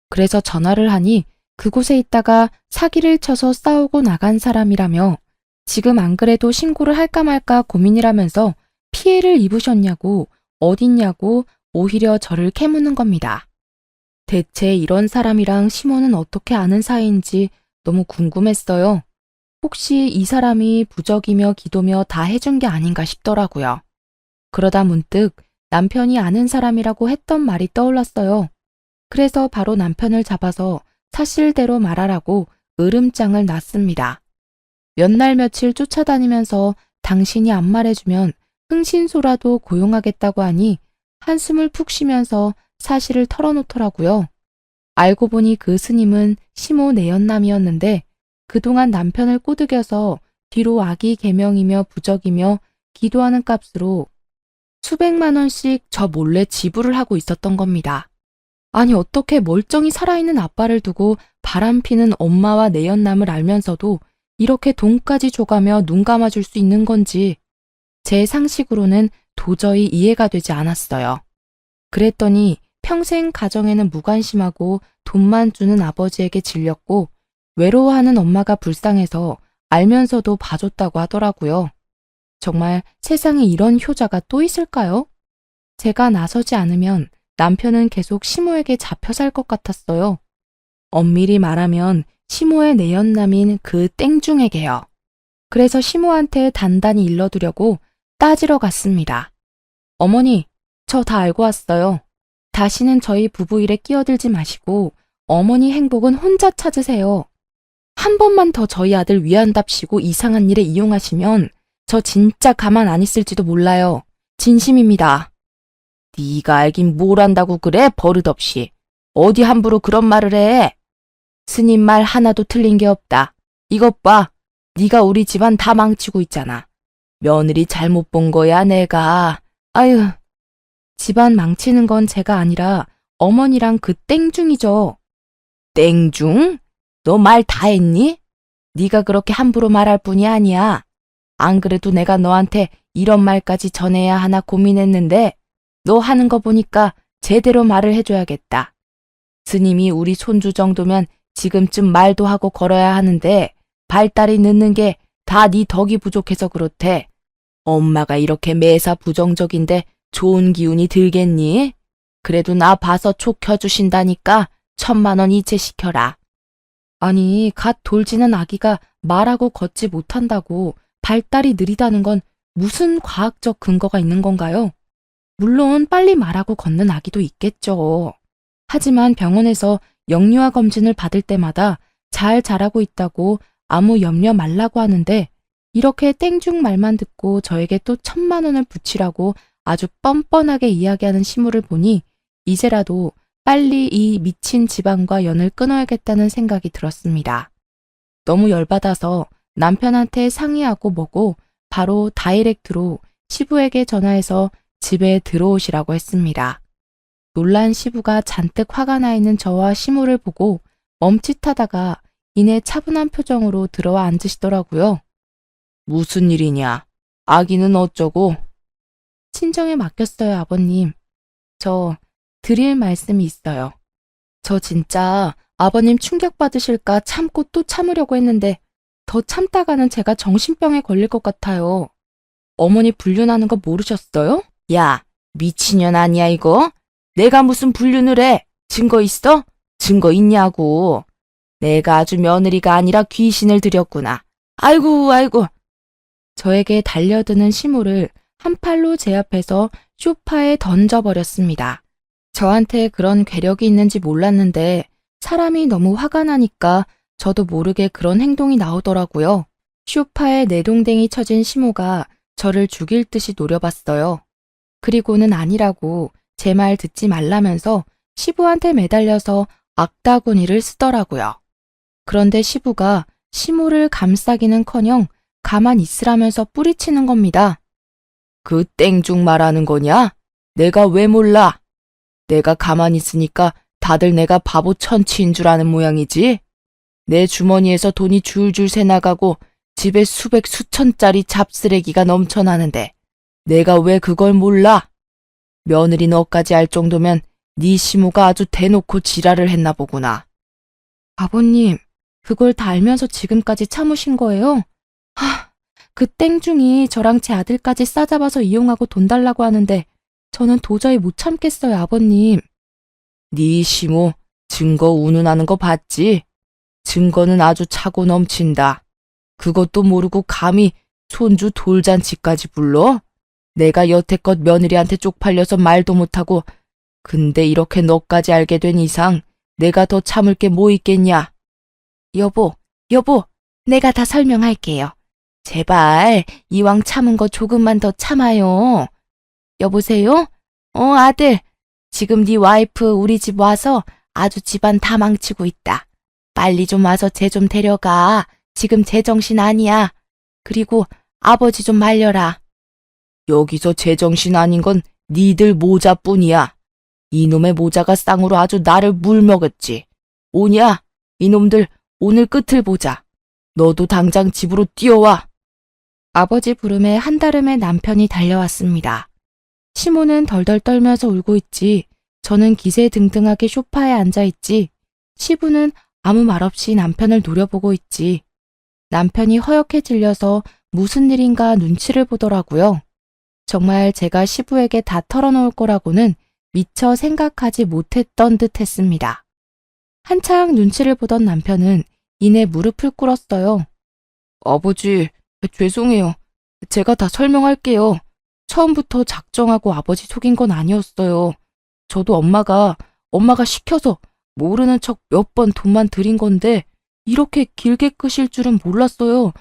[SPEAKER 2] 그래서 전화를 하니 그곳에 있다가 사기를 쳐서 싸우고 나간 사람이라며 지금 안 그래도 신고를 할까 말까 고민이라면서 피해를 입으셨냐고 어딨냐고 오히려 저를 캐묻는 겁니다. 대체 이런 사람이랑 시모는 어떻게 아는 사이인지 너무 궁금했어요. 혹시 이 사람이 부적이며 기도며 다 해준 게 아닌가 싶더라고요. 그러다 문득 남편이 아는 사람이라고 했던 말이 떠올랐어요. 그래서 바로 남편을 잡아서 사실대로 말하라고 으름장을 놨습니다. 몇 날 며칠 쫓아다니면서 당신이 안 말해주면 흥신소라도 고용하겠다고 하니 한숨을 푹 쉬면서 사실을 털어놓더라고요. 알고 보니 그 스님은 시모 내연남이었는데 그동안 남편을 꼬드겨서 뒤로 아기 개명이며 부적이며 기도하는 값으로 수백만 원씩 저 몰래 지불을 하고 있었던 겁니다. 아니 어떻게 멀쩡히 살아있는 아빠를 두고 바람피는 엄마와 내연남을 알면서도 이렇게 돈까지 줘가며 눈 감아줄 수 있는 건지 제 상식으로는 도저히 이해가 되지 않았어요. 그랬더니 평생 가정에는 무관심하고 돈만 주는 아버지에게 질렸고 외로워하는 엄마가 불쌍해서 알면서도 봐줬다고 하더라고요. 정말 세상에 이런 효자가 또 있을까요? 제가 나서지 않으면 남편은 계속 시모에게 잡혀 살 것 같았어요. 엄밀히 말하면 시모의 내연남인 그 땡중에게요. 그래서 시모한테 단단히 일러두려고 따지러 갔습니다. 어머니, 저 다 알고 왔어요. 다시는 저희 부부 일에 끼어들지 마시고 어머니 행복은 혼자 찾으세요. 한 번만 더 저희 아들 위한답시고 이상한 일에 이용하시면 저 진짜 가만 안 있을지도 몰라요. 진심입니다. 네가 알긴 뭘 안다고 그래 버릇없이. 어디 함부로 그런 말을 해. 스님 말 하나도 틀린 게 없다. 이것 봐. 네가 우리 집안 다 망치고 있잖아. 며느리 잘못 본 거야 내가. 아유. 집안 망치는 건 제가 아니라 어머니랑 그 땡중이죠. 땡중? 너 말 다 했니? 네가 그렇게 함부로 말할 뿐이 아니야. 안 그래도 내가 너한테 이런 말까지 전해야 하나 고민했는데 너 하는 거 보니까 제대로 말을 해줘야겠다. 스님이 우리 손주 정도면 지금쯤 말도 하고 걸어야 하는데 발달이 늦는 게 다 네 덕이 부족해서 그렇대. 엄마가 이렇게 매사 부정적인데 좋은 기운이 들겠니? 그래도 나 봐서 촉 켜주신다니까 1,000만 원 이체시켜라. 아니, 갓 돌지는 아기가 말하고 걷지 못한다고 발달이 느리다는 건 무슨 과학적 근거가 있는 건가요? 물론 빨리 말하고 걷는 아기도 있겠죠. 하지만 병원에서 영유아 검진을 받을 때마다 잘 자라고 있다고 아무 염려 말라고 하는데 이렇게 땡중 말만 듣고 저에게 또 1,000만 원을 붙이라고
[SPEAKER 1] 아주 뻔뻔하게 이야기하는 시무를 보니 이제라도 빨리 이 미친 집안과 연을 끊어야겠다는 생각이 들었습니다. 너무 열받아서 남편한테 상의하고 뭐고 바로 다이렉트로 시부에게 전화해서 집에 들어오시라고 했습니다. 놀란 시부가 잔뜩 화가 나 있는 저와 시무를 보고 멈칫하다가 이내 차분한 표정으로 들어와 앉으시더라고요. 무슨 일이냐? 아기는 어쩌고? 친정에 맡겼어요, 아버님. 저 드릴 말씀이 있어요. 저 진짜 아버님 충격받으실까 참고 또 참으려고 했는데 더 참다가는 제가 정신병에 걸릴 것 같아요. 어머니 불륜하는 거 모르셨어요? 야, 미친년 아니야 이거? 내가 무슨 불륜을 해? 증거 있어? 증거 있냐고. 내가 아주 며느리가 아니라 귀신을 들였구나. 아이고 아이고. 저에게 달려드는 시무를 한 팔로 제 앞에서 소파에 던져버렸습니다. 저한테 그런 괴력이 있는지 몰랐는데 사람이 너무 화가 나니까 저도 모르게 그런 행동이 나오더라고요. 소파에 내동댕이 쳐진 시모가 저를 죽일 듯이 노려봤어요. 그리고는 아니라고 제 말 듣지 말라면서 시부한테 매달려서 악다구니를 쓰더라고요. 그런데 시부가 시모를 감싸기는커녕 가만 있으라면서 뿌리치는 겁니다. 그 땡중 말하는 거냐? 내가 왜 몰라? 내가 가만히 있으니까 다들 내가 바보 천치인 줄 아는 모양이지? 내 주머니에서 돈이 줄줄 새나가고 집에 수백 수천짜리 잡쓰레기가 넘쳐나는데 내가 왜 그걸 몰라? 며느리 너까지 알 정도면 네 시모가 아주 대놓고 지랄을 했나 보구나. 아버님, 그걸 다 알면서 지금까지 참으신 거예요? 그 땡중이 저랑 제 아들까지 싸잡아서 이용하고 돈 달라고 하는데 저는 도저히 못 참겠어요, 아버님. 네 시모 증거 운운하는 거 봤지? 증거는 아주 차고 넘친다. 그것도 모르고 감히 손주 돌잔치까지 불러? 내가 여태껏 며느리한테 쪽팔려서 말도 못하고 근데 이렇게 너까지 알게 된 이상 내가 더 참을 게 뭐 있겠냐? 여보, 내가 다 설명할게요. 제발 이왕 참은 거 조금만 더 참아요. 여보세요? 아들. 지금 네 와이프 우리 집 와서 아주 집안 다 망치고 있다. 빨리 좀 와서 쟤 좀 데려가. 지금 제정신 아니야. 그리고 아버지 좀 말려라. 여기서 제정신 아닌 건 니들 모자뿐이야. 이놈의 모자가 쌍으로 아주 나를 물먹었지. 오냐? 이놈들 오늘 끝을 보자. 너도 당장 집으로 뛰어와. 아버지 부름에 한달음에 남편이 달려왔습니다. 시모는 덜덜 떨면서 울고 있지. 저는 기세등등하게 소파에 앉아있지. 시부는 아무 말 없이 남편을 노려보고 있지. 남편이 허옇게 질려서 무슨 일인가 눈치를 보더라고요. 정말 제가 시부에게 다 털어놓을 거라고는 미처 생각하지 못했던 듯 했습니다. 한창 눈치를 보던 남편은 이내 무릎을 꿇었어요. 아버지, 죄송해요. 제가 다 설명할게요. 처음부터 작정하고 아버지 속인 건 아니었어요. 저도 엄마가 시켜서 모르는 척 몇 번 돈만 드린 건데 이렇게 길게 끄실 줄은 몰랐어요.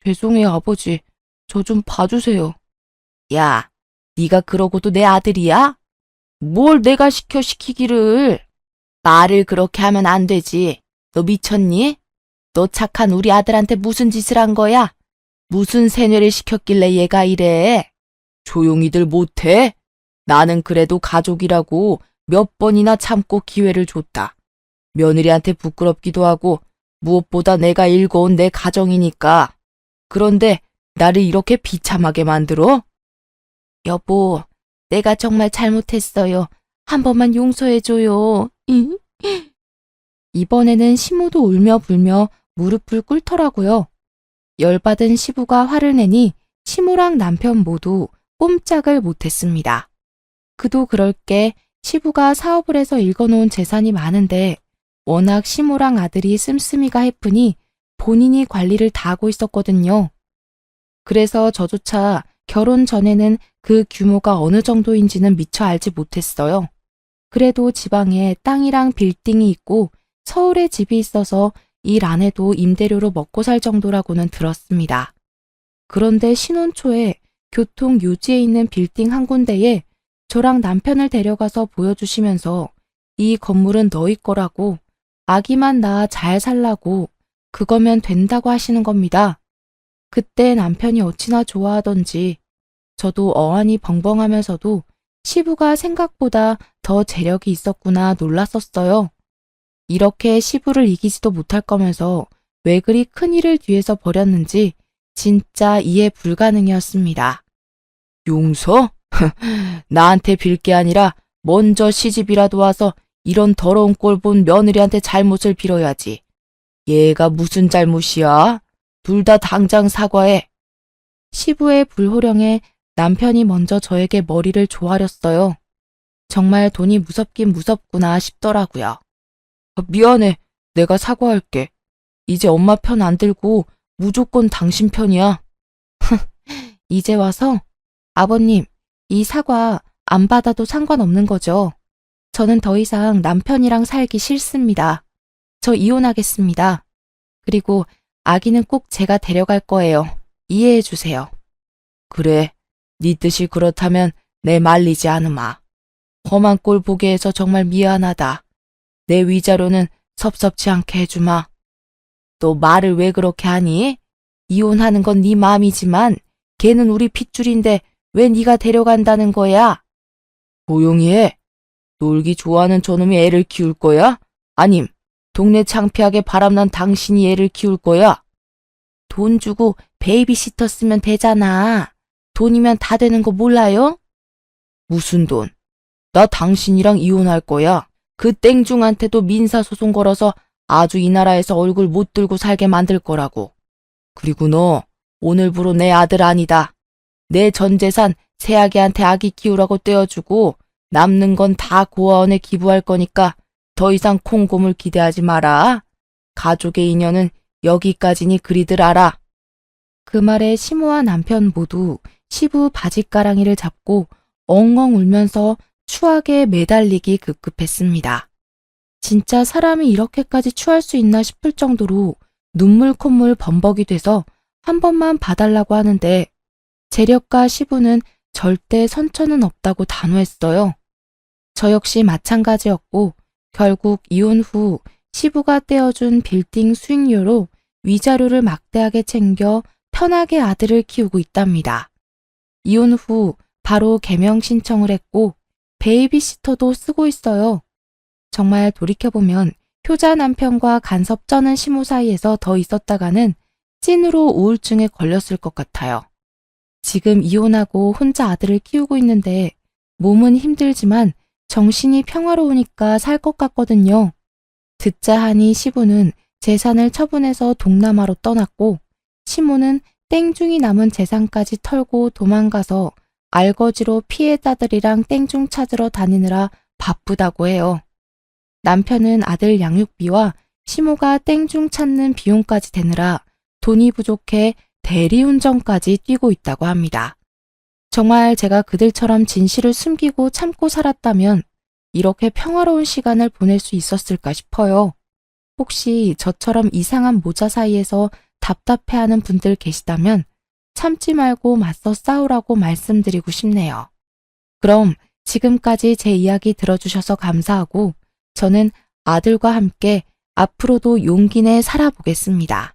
[SPEAKER 1] 죄송해요, 아버지. 저 좀 봐주세요. 야, 네가 그러고도 내 아들이야? 뭘 내가 시키기를. 말을 그렇게 하면 안 되지. 너 미쳤니? 너 착한 우리 아들한테 무슨 짓을 한 거야? 무슨 세뇌를 시켰길래 얘가 이래? 조용히들 못해? 나는 그래도 가족이라고 몇 번이나 참고 기회를 줬다. 며느리한테 부끄럽기도 하고 무엇보다 내가 일궈온 내 가정이니까. 그런데 나를 이렇게 비참하게 만들어? 여보, 내가 정말 잘못했어요. 한 번만 용서해줘요. 이번에는 시모도 울며 불며 무릎을 꿇더라고요. 열받은 시부가 화를 내니 시모랑 남편 모두 꼼짝을 못했습니다. 그도 그럴 게 시부가 사업을 해서 읽어놓은 재산이 많은데 워낙 시모랑 아들이 씀씀이가 해프니 본인이 관리를 다 하고 있었거든요. 그래서 저조차 결혼 전에는 그 규모가 어느 정도인지는 미처 알지 못했어요. 그래도 지방에 땅이랑 빌딩이 있고 서울에 집이 있어서 일 안 해도 임대료로 먹고 살 정도라고는 들었습니다. 그런데 신혼 초에 교통 요지에 있는 빌딩 한 군데에 저랑 남편을 데려가서 보여주시면서 이 건물은 너희 거라고 아기만 낳아 잘 살라고 그거면 된다고 하시는 겁니다. 그때 남편이 어찌나 좋아하던지 저도 어안이 벙벙하면서도 시부가 생각보다 더 재력이 있었구나 놀랐었어요. 이렇게 시부를 이기지도 못할 거면서 왜 그리 큰일을 뒤에서 벌였는지 진짜 이해 불가능이었습니다. 용서? 나한테 빌 게 아니라 먼저 시집이라도 와서 이런 더러운 꼴 본 며느리한테 잘못을 빌어야지. 얘가 무슨 잘못이야? 둘 다 당장 사과해. 시부의 불호령에 남편이 먼저 저에게 머리를 조아렸어요. 정말 돈이 무섭긴 무섭구나 싶더라고요. 미안해. 내가 사과할게. 이제 엄마 편 안 들고 무조건 당신 편이야. 이제 와서 아버님, 이 사과 안 받아도 상관없는 거죠. 저는 더 이상 남편이랑 살기 싫습니다. 저 이혼하겠습니다. 그리고 아기는 꼭 제가 데려갈 거예요. 이해해 주세요. 그래, 네 뜻이 그렇다면 내 말리지 않으마. 험한 꼴 보게 해서 정말 미안하다. 내 위자료는 섭섭치 않게 해주마. 또 말을 왜 그렇게 하니? 이혼하는 건 네 마음이지만 걔는 우리 핏줄인데 왜 네가 데려간다는 거야? 조용히 해. 놀기 좋아하는 저놈이 애를 키울 거야? 아님 동네 창피하게 바람난 당신이 애를 키울 거야? 돈 주고 베이비시터 쓰면 되잖아. 돈이면 다 되는 거 몰라요? 무슨 돈? 나 당신이랑 이혼할 거야. 그 땡중한테도 민사소송 걸어서 아주 이 나라에서 얼굴 못 들고 살게 만들 거라고. 그리고 너 오늘부로 내 아들 아니다. 내 전 재산 새아기한테 아기 키우라고 떼어주고 남는 건 다 고아원에 기부할 거니까 더 이상 콩고물 기대하지 마라. 가족의 인연은 여기까지니 그리들 알아. 그 말에 시모와 남편 모두 시부 바짓가랑이를 잡고 엉엉 울면서 추하게 매달리기 급급했습니다. 진짜 사람이 이렇게까지 추할 수 있나 싶을 정도로 눈물 콧물 범벅이 돼서 한 번만 봐달라고 하는데 재력과 시부는 절대 선처는 없다고 단호했어요. 저 역시 마찬가지였고 결국 이혼 후 시부가 떼어준 빌딩 수익료로 위자료를 막대하게 챙겨 편하게 아들을 키우고 있답니다. 이혼 후 바로 개명 신청을 했고 베이비시터도 쓰고 있어요. 정말 돌이켜보면 효자 남편과 간섭 쩌는 시모 사이에서 더 있었다가는 찐으로 우울증에 걸렸을 것 같아요. 지금 이혼하고 혼자 아들을 키우고 있는데 몸은 힘들지만 정신이 평화로우니까 살 것 같거든요. 듣자 하니 시부는 재산을 처분해서 동남아로 떠났고 시모는 땡중이 남은 재산까지 털고 도망가서 알거지로 피해자들이랑 땡중 찾으러 다니느라 바쁘다고 해요. 남편은 아들 양육비와 시모가 땡중 찾는 비용까지 대느라 돈이 부족해 대리운전까지 뛰고 있다고 합니다. 정말 제가 그들처럼 진실을 숨기고 참고 살았다면 이렇게 평화로운 시간을 보낼 수 있었을까 싶어요. 혹시 저처럼 이상한 모자 사이에서 답답해하는 분들 계시다면 참지 말고 맞서 싸우라고 말씀드리고 싶네요. 그럼 지금까지 제 이야기 들어주셔서 감사하고 저는 아들과 함께 앞으로도 용기 내 살아보겠습니다.